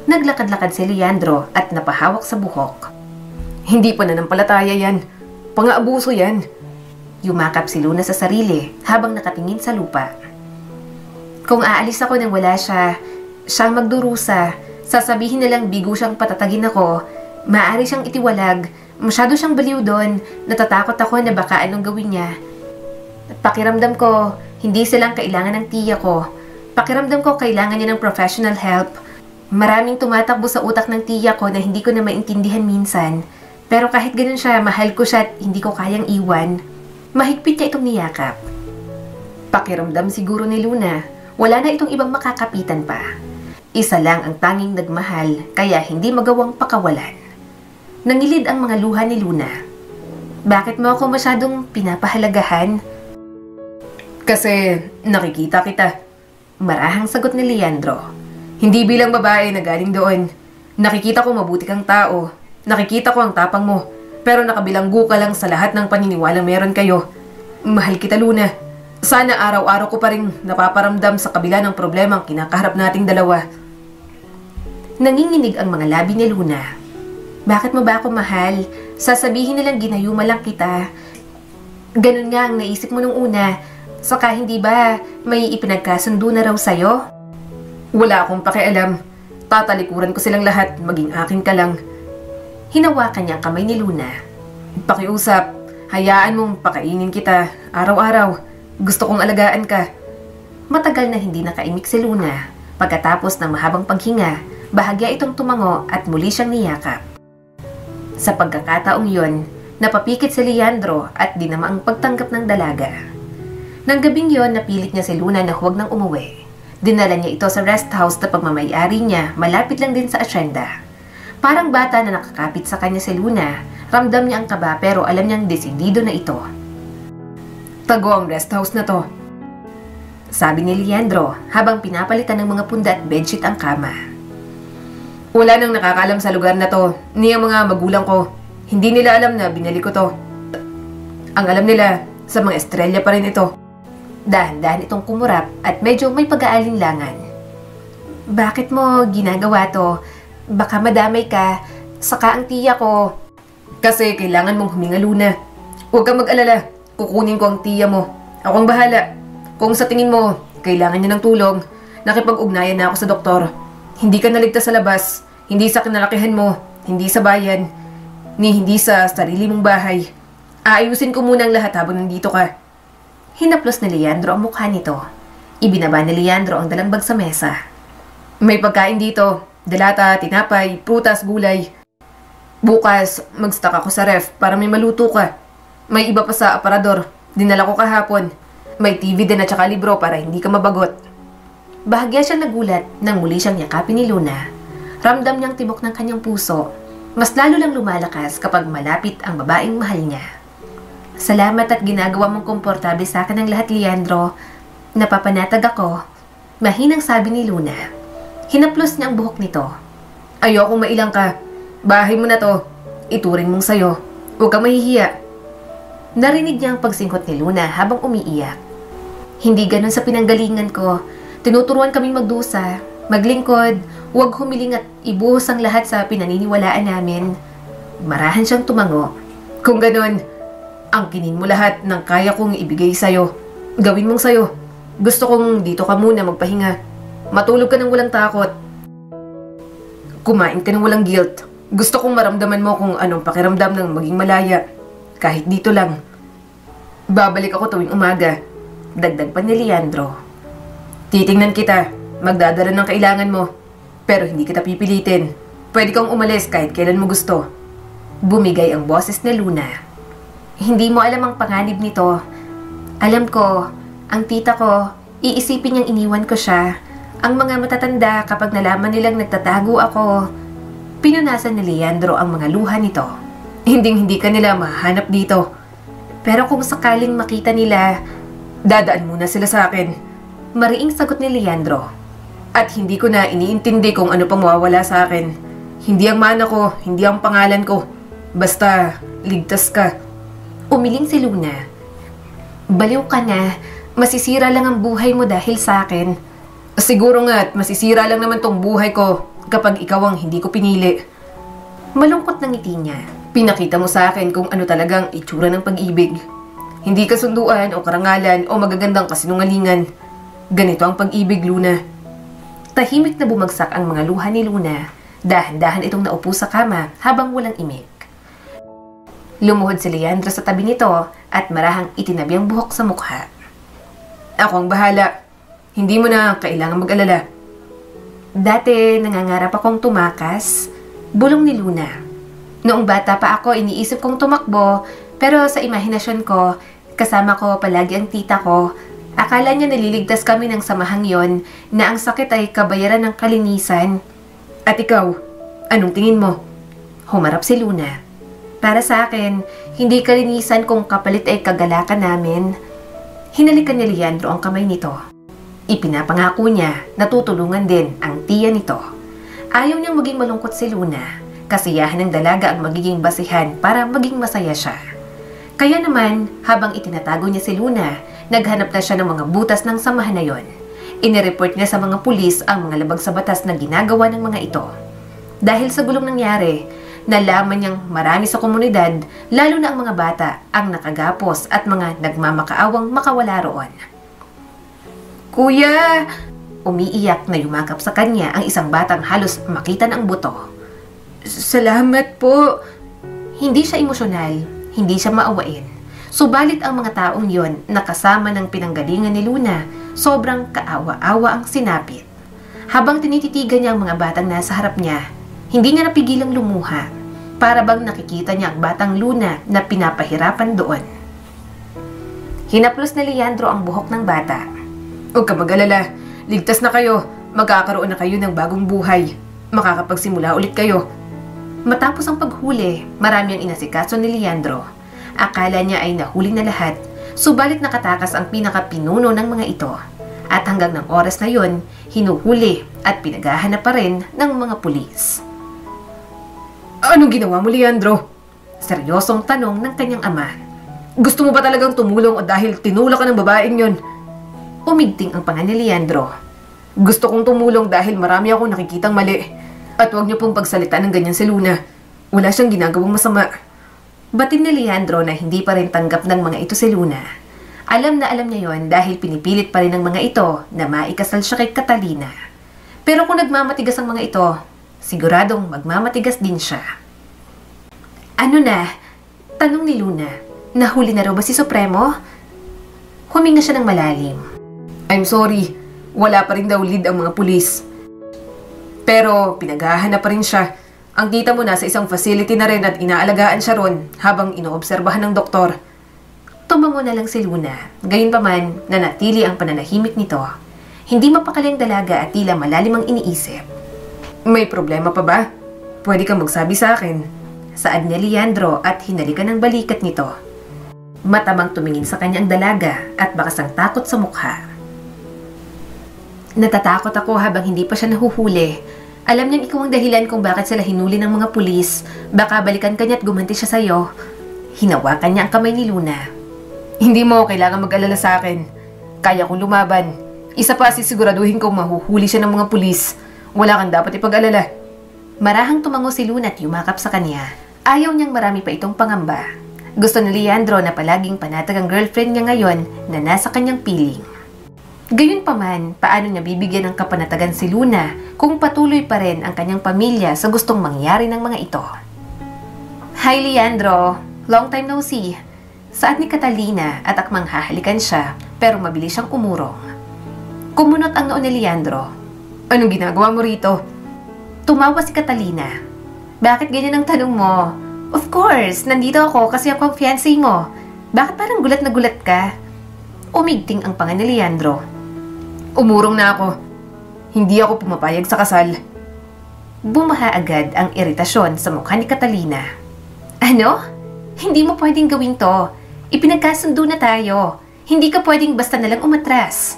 Naglakad-lakad si Leandro at napahawak sa buhok. Hindi pa nanampalataya yan. Pang-aabuso yan. Yumakap si Luna sa sarili habang nakatingin sa lupa. Kung aalis ako nang wala siya, siyang magdurusa, sasabihin nilang bigo siyang patatagin ako, maaari siyang itiwalag, masyado siyang baliw doon, natatakot ako na baka anong gawin niya. Pakiramdam ko, hindi silang kailangan ng tiya ko. Pakiramdam ko, kailangan niya ng professional help. Maraming tumatakbo sa utak ng tiya ko na hindi ko na maintindihan minsan. Pero kahit ganun siya, mahal ko siya at hindi ko kayang iwan. Mahigpit niya itong niyakap. Pakiramdam siguro ni Luna, wala na itong ibang makakapitan pa. Isa lang ang tanging nagmahal, kaya hindi magawang pakawalan. Nangilid ang mga luha ni Luna. Bakit mo ako masyadong pinapahalagahan? Kasi nakikita kita. Marahang sagot ni Leandro. Hindi bilang babae na galing doon. Nakikita ko mabuti kang tao. Nakikita ko ang tapang mo. Pero nakabilanggo ka lang sa lahat ng paniniwalang meron kayo. Mahal kita, Luna. Sana araw-araw ko pa rin napaparamdam sa kabila ng problemang kinakaharap nating dalawa. Nanginginig ang mga labi ni Luna. Bakit mo ba ako mahal? Sasabihin nilang ginayuma lang kita. Ganun nga ang naisip mo nung una. Saka hindi ba may ipinagkasundo na raw sa'yo? Wala akong pakialam. Tatalikuran ko silang lahat, maging akin ka lang. Hinawakan niya ang kamay ni Luna. Pakiusap, hayaan mong pakainin kita araw-araw. Gusto kong alagaan ka. Matagal na hindi nakaimik si Luna. Pagkatapos ng mahabang paghinga, bahagya itong tumango at muli siyang niyakap. Sa pagkakataong yon, napapikit si Leandro at dinama ang pagtanggap ng dalaga. Nang gabing yon, napilit niya si Luna na huwag nang umuwi. Dinala niya ito sa rest house na pagmamayari niya, malapit lang din sa asyenda. Parang bata na nakakapit sa kanya si Luna, ramdam niya ang kaba pero alam niyang desidido na ito. Tago ang rest house na to, sabi ni Leandro habang pinapalitan ng mga punda at bedsheet ang kama. Wala nang nakakaalam sa lugar na to, ni ang mga magulang ko. Hindi nila alam na binili ko to. Ang alam nila, sa mga estrella pa rin ito. Dahan-dahan itong kumurap at medyo may pag-aalinlangan. Bakit mo ginagawa to? Baka madamay ka, saka ang tiya ko. Kasi kailangan mong huminga, Luna. Huwag kang mag-alala, kukunin ko ang tiya mo. Ako ang bahala. Kung sa tingin mo, kailangan niya ng tulong, nakipag-ugnayan na ako sa doktor. Hindi ka naligtas sa labas, hindi sa kinalakihan mo, hindi sa bayan, ni hindi sa sarili mong bahay. Aayusin ko muna ang lahat habang nandito ka. Hinaplos ni Leandro ang mukha nito. Ibinaba ni Leandro ang dalang bag sa mesa. May pagkain dito, delata, tinapay, prutas, gulay. Bukas, mag-stock ako sa ref para may maluto ka. May iba pa sa aparador, dinala ko kahapon. May TV din at saka libro para hindi ka mabagot. Bahagya siyang nagulat nang muli siyang yakapin ni Luna. Ramdam niyang tibok ng kanyang puso. Mas lalo lang lumalakas kapag malapit ang babaeng mahal niya. Salamat at ginagawa mong komportable sa akin ang lahat, Leandro. Napapanatag ako. Mahinang sabi ni Luna. Hinaplos niya ang buhok nito. Ayokong mailang ka. Bahay mo na to. Ituring mong sayo. Huwag kang mahihiya. Narinig niya ang pagsingkot ni Luna habang umiiyak. Hindi ganun sa pinanggalingan ko. Tinuturuan kaming magdusa, maglingkod, huwag humiling at ibuhos ang lahat sa pinaniniwalaan namin. Marahan siyang tumango. Kung ganun, angkinin mo lahat ng kaya kong ibigay sa'yo. Gawin mong sa'yo. Gusto kong dito ka muna magpahinga. Matulog ka ng walang takot. Kumain ka ng walang guilt. Gusto kong maramdaman mo kung anong pakiramdam ng maging malaya. Kahit dito lang. Babalik ako tuwing umaga. Dagdag pa ni Leandro. Titingnan kita. Magdadala ng kailangan mo. Pero hindi kita pipilitin. Pwede kang umalis kahit kailan mo gusto. Bumigay ang boses ni Luna. Hindi mo alam ang panganib nito. Alam ko, ang tita ko, iisipin niyang iniwan ko siya. Ang mga matatanda kapag nalaman nilang nagtatago ako. Pinunasan ni Leandro ang mga luha nito. Hindi ka nila mahanap dito. Pero kung sakaling makita nila, dadaan muna sila sa akin. Mariing sagot ni Leandro. At hindi ko na iniintindi kung ano pang mawawala sa akin. Hindi ang mana ko, hindi ang pangalan ko. Basta, ligtas ka. Umiling si Luna. Baliw ka na. Masisira lang ang buhay mo dahil sa akin. Siguro nga at masisira lang naman tong buhay ko kapag ikaw ang hindi ko pinili. Malungkot ng ngiti niya. Pinakita mo sa akin kung ano talagang itsura ng pag-ibig. Hindi kasunduan o karangalan o magagandang kasinungalingan. Ganito ang pag-ibig, Luna. Tahimik na bumagsak ang mga luha ni Luna. Dahan-dahan itong naupo sa kama habang walang imik. Lumuhod si Leandro sa tabi nito at marahang itinabi ang buhok sa mukha. Ako ang bahala. Hindi mo na kailangan mag-alala. Dati nangangarap akong tumakas, bulong ni Luna. Noong bata pa ako, iniisip kong tumakbo, pero sa imahinasyon ko, kasama ko palagi ang tita ko. Akala niya naliligtas kami ng samahang yon na ang sakit ay kabayaran ng kalinisan. At ikaw, anong tingin mo? Humarap si Luna. Para sa akin, hindi kalinisan kung kapalit ay kagalakan namin. Hinalikan ni Leandro ang kamay nito. Ipinapangako niya na tutulungan din ang tiya nito. Ayaw niyang maging malungkot si Luna. Kasiyahan ng dalaga ang magiging basihan para maging masaya siya. Kaya naman, habang itinatago niya si Luna, naghanap na siya ng mga butas ng samahan na yon. Inireport niya sa mga pulis ang mga labag sa batas na ginagawa ng mga ito. Dahil sa gulong nangyari, nalaman niyang marami sa komunidad, lalo na ang mga bata, ang nakagapos at mga nagmamakaawang makawala roon. Kuya! Umiiyak na yumakap sa kanya ang isang batang halos makita ng buto. Salamat po! Hindi siya emosyonal, hindi siya maawain. Subalit ang mga taong yon na kasama ng pinanggalingan ni Luna, sobrang kaawa-awa ang sinapit. Habang tinititigan niya ang mga batang nasa harap niya, hindi niya napigilang lumuha. Para bang nakikita niya ang batang Luna na pinapahirapan doon. Hinaplos ni Leandro ang buhok ng bata. Huwag ka mag-alala. Ligtas na kayo. Magkakaroon na kayo ng bagong buhay. Makakapagsimula ulit kayo. Matapos ang paghuli, marami ang inasikaso ni Leandro. Akala niya ay nahuli na lahat, subalit nakatakas ang pinakapinuno ng mga ito. At hanggang ng oras na yon, hinuhuli at pinaghahanap pa rin ng mga pulis. Anong ginawa mo, Leandro? Seryosong tanong ng kanyang ama. Gusto mo ba talagang tumulong o dahil tinulak ka ng babaeng yon? Umigting ang panga ni Leandro. Gusto kong tumulong dahil marami akong nakikitang mali. At huwag niyo pong pagsalita ng ganyan si Luna. Wala siyang ginagawang masama. Batid ni Leandro na hindi pa rin tanggap ng mga ito si Luna. Alam na alam niya yon dahil pinipilit pa rin ng mga ito na maikasal siya kay Catalina. Pero kung nagmamatigas ang mga ito, siguradong magmamatigas din siya. Ano na? Tanong ni Luna. Nahuli na raw ba si Supremo? Huminga siya ng malalim. I'm sorry, wala pa rin daw lead ang mga pulis. Pero pinaghahanap pa rin siya. Ang tita mo nasa isang facility na rin at inaalagaan siya ron habang inoobserbahan ng doktor. Tumango na lang si Luna. Gayunpaman, nanatili ang pananahimik nito. Hindi mapakali ang dalaga at tila malalim ang iniisip. May problema pa ba? Pwede kang magsabi sa akin. Saad ni Leandro at hinalikan ng balikat nito. Matamang tumingin sa kanya ang dalaga at bakas ang takot sa mukha. Natatakot ako habang hindi pa siya nahuhuli. Alam niyang ikaw ang dahilan kung bakit sila hinuli ng mga pulis. Baka balikan ka niya at gumanti siya sa'yo. Hinawakan niya ang kamay ni Luna. Hindi mo kailangan mag-alala sa akin. Kaya kong lumaban. Isa pa sisiguraduhin kong mahuhuli siya ng mga pulis. Wala kang dapat ipag-alala. Marahang tumango si Luna at yumakap sa kanya. Ayaw niyang marami pa itong pangamba. Gusto ni Leandro na palaging panatag ang girlfriend niya ngayon na nasa kanyang piling. Gayunpaman, paano niya bibigyan ng kapanatagan si Luna kung patuloy pa rin ang kanyang pamilya sa gustong mangyari ng mga ito? Hi Leandro, long time no see. Saad ni Catalina at akmang hahalikan siya pero mabilis siyang umurong. Kumunot ang noo ni Leandro. Anong ginagawa mo rito? Tumawa si Catalina. Bakit ganyan ang tanong mo? Of course, nandito ako kasi ako ang fiancé mo. Bakit parang gulat na gulat ka? Umigting ang panga ni Leandro. Umurong na ako. Hindi ako pumapayag sa kasal. Bumaha agad ang iritasyon sa mukha ni Catalina. Ano? Hindi mo pwedeng gawin to. Ipinagkasundo na tayo. Hindi ka pwedeng basta nalang umatras.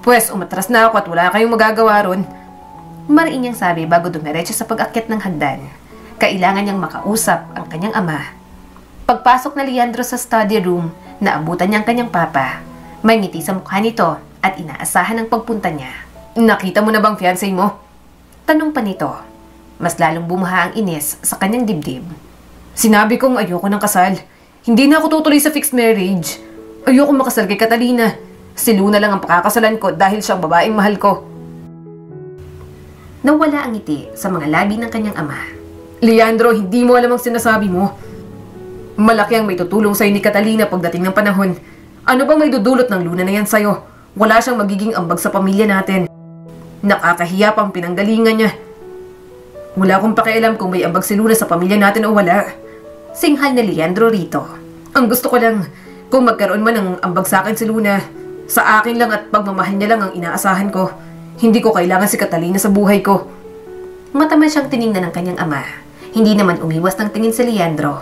Pwes, umatras na ako at wala kayong magagawa ron. Mariin niyang sabi bago dumiretso sa pag-akyat ng hagdan. Kailangan niyang makausap ang kanyang ama. Pagpasok na Leandro sa study room, naabutan niya ang kanyang papa. May ngiti sa mukha nito at inaasahan ang pagpunta niya. Nakita mo na bang fiancé mo? Tanong pa nito. Mas lalong bumaha ang inis sa kanyang dibdib. Sinabi kong ayoko ng kasal. Hindi na ako tutuloy sa fixed marriage. Ayoko makasal kay Catalina. Si Luna lang ang pakakasalan ko dahil siyang babaeng mahal ko. Nawala ang ngiti sa mga labi ng kanyang ama. Leandro, hindi mo alam ang sinasabi mo. Malaki ang may tutulong sa'yo ni Catalina pagdating ng panahon. Ano bang may dudulot ng Luna na yan sa'yo? Wala siyang magiging ambag sa pamilya natin. Nakakahiya pang pinanggalingan niya. Wala akong pakialam kung may ambag si Luna sa pamilya natin o wala. Singhal ni Leandro rito. Ang gusto ko lang, kung magkaroon man ng ambag sa akin si Luna, sa akin lang at pagmamahal niya lang ang inaasahan ko. Hindi ko kailangan si Catalina sa buhay ko. Mataman siyang tiningnan ng kanyang ama. Hindi naman umiwas ng tingin si Leandro.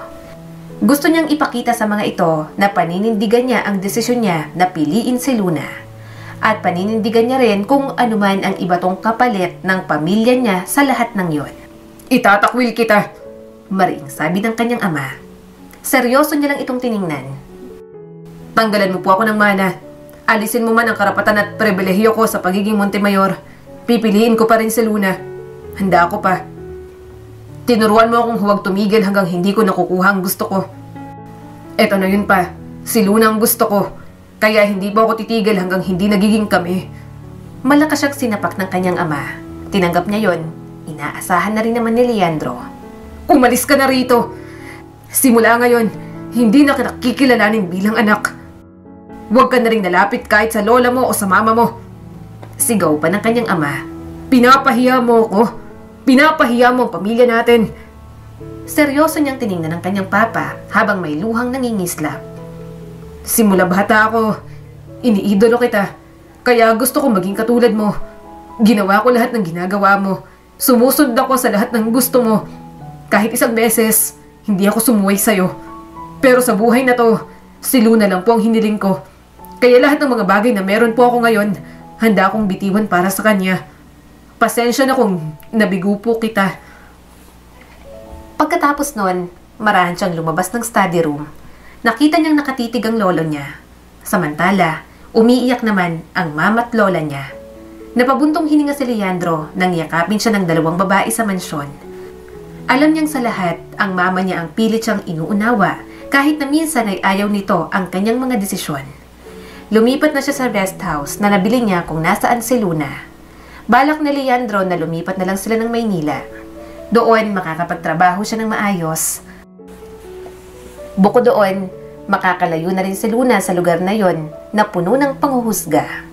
Gusto niyang ipakita sa mga ito na paninindigan niya ang desisyon niya na piliin si Luna. At paninindigan niya rin kung anuman ang iba tong kapalit ng pamilya niya sa lahat ng yon. Itatakwil kita, mariing sabi ng kanyang ama. Seryoso niya lang itong tiningnan. Tanggalan mo po ako ng mana. Alisin mo man ang karapatan at pribilehiyo ko sa pagiging Montemayor. Pipiliin ko pa rin si Luna. Handa ako pa. Tinuruan mo akong huwag tumigil hanggang hindi ko nakukuha ang gusto ko. Eto na yun pa. Si Luna ang gusto ko. Kaya hindi pa ako titigil hanggang hindi nagiging kami. Malakas siyang sinapak ng kanyang ama. Tinanggap niya yon. Inaasahan na rin naman ni Leandro. Umalis ka na rito. Simula ngayon, hindi na kita kikilalanin bilang anak. Huwag ka na rin nalapit kahit sa lola mo o sa mama mo. Sigaw pa ng kanyang ama. Pinapahiya mo ako. Pinapahiya mo ang pamilya natin. Seryoso niyang tiningnan ng kanyang papa habang may luhang nangingislap. Simula bata ako, iniidolo kita. Kaya gusto ko maging katulad mo. Ginawa ko lahat ng ginagawa mo. Sumusunod ako sa lahat ng gusto mo. Kahit isang beses, hindi ako sumuway sa'yo. Pero sa buhay na to, si Luna lang po ang hiniling ko. Kaya lahat ng mga bagay na meron po ako ngayon, handa akong bitiwan para sa kanya. Pasensya na kung nabigo po kita. Pagkatapos nun, marahan siyang lumabas ng study room. Nakita niyang nakatitig ang lolo niya. Samantala, umiiyak naman ang mama at lola niya. Napabuntong hininga si Leandro nang yakapin siya ng dalawang babae sa mansyon. Alam niyang sa lahat, ang mama niya ang pilit siyang inuunawa kahit na minsan ay ayaw nito ang kanyang mga desisyon. Lumipat na siya sa rest house na nabili niya kung nasaan si Luna. Balak ni Leandro na lumipat na lang sila ng Maynila. Doon, makakapagtrabaho siya ng maayos. Bukod doon, makakalayo na rin si Luna sa lugar na yon na puno ng panghuhusga.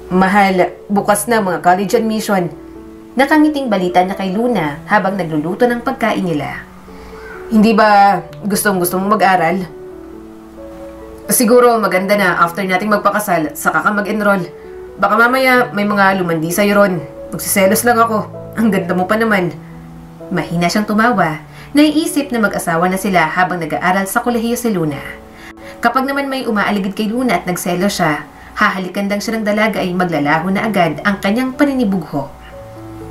Mahal, bukas na mga college admission. Nakangiting balita na kay Luna habang nagluluto ng pagkain nila. Hindi ba gusto mo mag-aral? Siguro maganda na after nating magpakasal, saka ka mag-enroll. Baka mamaya may mga lumandi sa'yo ron. Magsiselos lang ako. Ang ganda mo pa naman. Mahina siyang tumawa. Naiisip na mag-asawa na sila habang nag-aaral sa kolehiyo si Luna. Kapag naman may umaaligid kay Luna at nagselo siya, hahalikan lang siya ng dalaga ay maglalaho na agad ang kanyang paninibugho.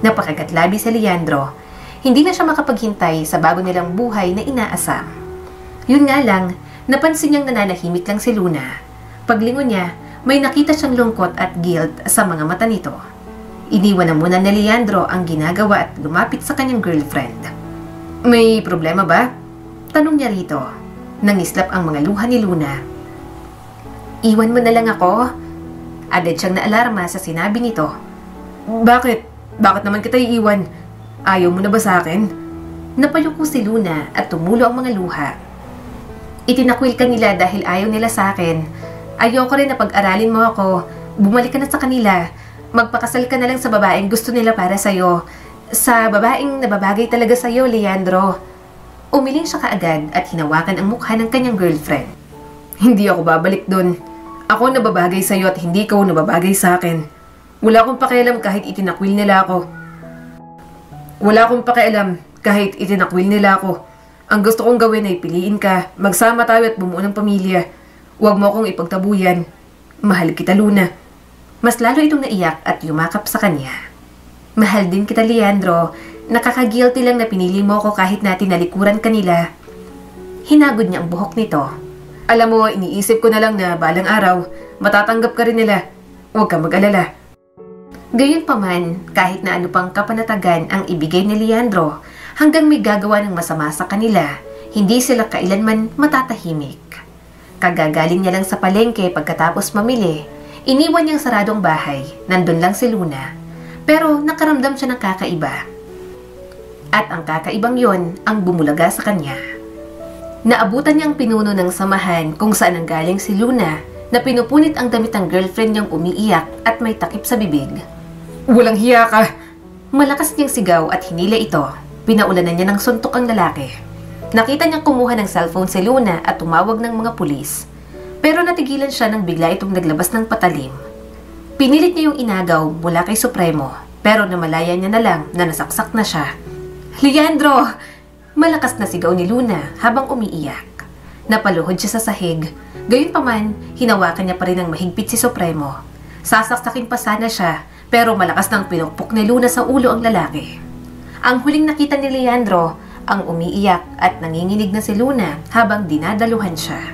Napakagatlabi si Leandro. Hindi na siya makapaghintay sa bago nilang buhay na inaasam. Yun nga lang, napansin niyang nananahimik lang si Luna. Paglingon niya, may nakita siyang lungkot at guilt sa mga mata nito. Iniwan na muna ni Leandro ang ginagawa at lumapit sa kanyang girlfriend. May problema ba? Tanong niya rito. Nangislap ang mga luha ni Luna. Iwan mo na lang ako? Agad siyang naalarma sa sinabi nito. Bakit? Bakit naman kita iiwan? Ayaw mo na ba sa akin? Napayuko si Luna at tumulo ang mga luha. Itinakwil ka nila dahil ayaw nila sa akin. Ayoko rin na pag-aralin mo ako. Bumalik ka na sa kanila. Magpakasal ka na lang sa babaeng gusto nila para sa'yo. Sa babaeng nababagay talaga sa'yo, Leandro. Umiling siya kaagad at hinawakan ang mukha ng kanyang girlfriend. Hindi ako babalik dun. Ako nababagay sa'yo at hindi ikaw nababagay sa akin. Wala akong pakialam kahit itinakwil nila ako. Wala akong pakialam kahit itinakwil nila ako. Ang gusto kong gawin ay piliin ka, magsama tayo at bumuo ng pamilya. Huwag mo akong ipagtabuyan. Mahal kita, Luna. Mas lalo itong naiyak at yumakap sa kanya. Mahal din kita, Leandro. Nakaka-guilty lang na pinili mo ako kahit na tinalikuran kanila. Hinagod niya ang buhok nito. Alam mo, iniisip ko na lang na balang araw, matatanggap ka rin nila. Huwag ka mag-alala. Gayunpaman, kahit na ano pang kapanatagan ang ibigay ni Leandro, hanggang may gagawa ng masama sa kanila, hindi sila kailanman matatahimik. Kagagaling niya lang sa palengke pagkatapos mamili. Iniwan niyang saradong bahay. Nandun lang si Luna. Pero nakaramdam siya ng kakaiba. At ang kakaibang yon ang bumulaga sa kanya. Naabutan niya ang pinuno ng samahan kung saan nanggaling si Luna na pinupunit ang damit ng girlfriend niyang umiiyak at may takip sa bibig. Walang hiya ka! Malakas niyang sigaw at hinila ito. Pinaulanan niya ng suntok ang lalaki. Nakita niyang kumuha ng cellphone si Luna at tumawag ng mga pulis. Pero natigilan siya nang bigla itong naglabas ng patalim. Pinilit niya yung inagaw mula kay Supremo, pero namalaya niya na lang na nasaksak na siya. Leandro! Malakas na sigaw ni Luna habang umiiyak. Napaluhod siya sa sahig. Gayunpaman, hinawakan niya pa rin ng mahigpit si Supremo. Sasaksakin pa sana siya, pero malakas nang pinukpok ni Luna sa ulo ang lalaki. Ang huling nakita ni Leandro, ang umiiyak at nanginginig na si Luna habang dinadaluhan siya.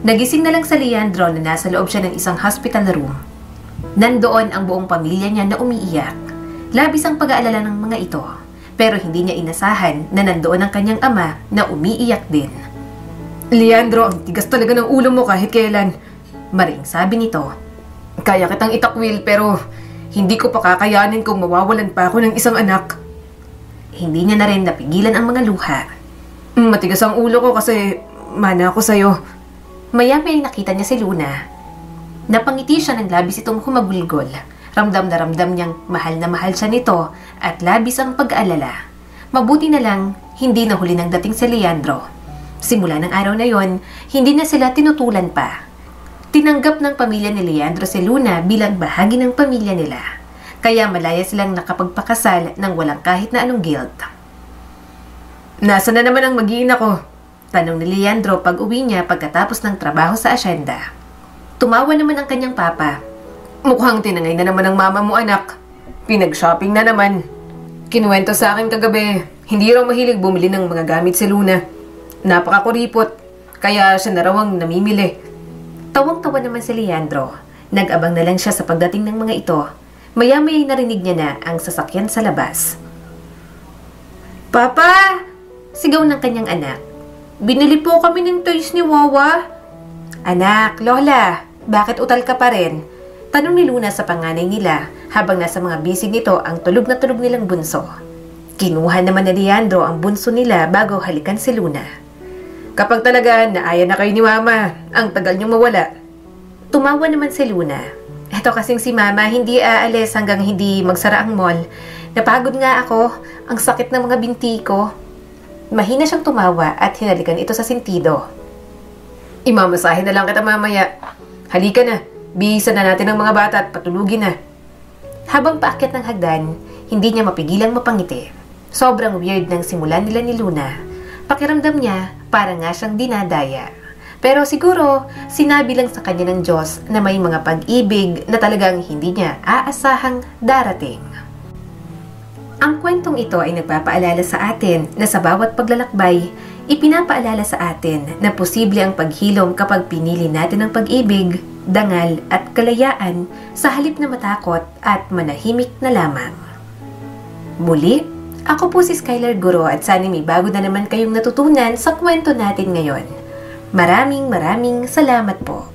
Nagising na lang sa Leandro na nasa loob siya ng isang hospital room. Nandoon ang buong pamilya niya na umiiyak. Labis ang pag-aalala ng mga ito. Pero hindi niya inasahan na nandoon ang kanyang ama na umiiyak din. Leandro, ang tigas talaga ng ulo mo kahit kailan. Maring sabi nito. Kaya kitang itakwil pero hindi ko pa kakayanin kung mawawalan pa ako ng isang anak. Hindi niya na rin napigilan ang mga luha. Matigas ang ulo ko kasi mana ako sa'yo. Maya-may nakita niya si Luna. Napangiti siya ng labis itong humagulgol. Ramdam na ramdam niyang mahal na mahal siya nito at labis ang pag-aalala. Mabuti na lang, hindi na huli ng dating si Leandro. Simula ng araw na yon, hindi na sila tinutulan pa. Tinanggap ng pamilya ni Leandro si Luna bilang bahagi ng pamilya nila. Kaya malaya silang nakapagpakasal ng walang kahit na anong guilt. Nasaan na naman ang mag-iina ko? Tanong ni Leandro pag uwi niya pagkatapos ng trabaho sa asyenda. Tumawa naman ang kanyang papa. Mukhang tinangay na naman ang mama mo, anak. Pinag-shopping na naman. Kinuwento sa akin kagabi, hindi raw mahilig bumili ng mga gamit si Luna. Napakakuripot, kaya siya na raw ang namimili. Tawang-tawa naman si Leandro. Nag-abang na lang siya sa pagdating ng mga ito. Maya-may narinig niya na ang sasakyan sa labas. Papa! Sigaw ng kanyang anak. Binili po kami ng toys ni Wawa. Anak, Lola, bakit utal ka pa rin? Tanong ni Luna sa panganay nila habang nasa mga bisig nito ang tulog na tulog nilang bunso. Kinuha naman ni Leandro ang bunso nila bago halikan si Luna. Kapag talaga naaya na kayo ni Mama, ang tagal niyong mawala. Tumawa naman si Luna. Eto kasing si Mama hindi aalis hanggang hindi magsara ang mall. Napagod nga ako, ang sakit ng mga binti ko. Mahina siyang tumawa at hinalikan ito sa sentido. Imamasahin na lang kita mamaya. Halika na. Bihisan na natin ang mga bata at patulugin na. Habang paakyat ng hagdan, hindi niya mapigilang mapangiti. Sobrang weird ng simulan nila ni Luna. Pakiramdam niya, parang nga siyang dinadaya. Pero siguro, sinabi lang sa kanya ng Diyos na may mga pag-ibig na talagang hindi niya aasahang darating. Ang kwentong ito ay nagpapaalala sa atin na sa bawat paglalakbay, ipinapaalala sa atin na posible ang paghilom kapag pinili natin ang pag-ibig, dangal at kalayaan sa halip na matakot at manahimik na lamang. Muli, ako po si Skylar Guro at sana may bago na naman kayong natutunan sa kwento natin ngayon. Maraming salamat po.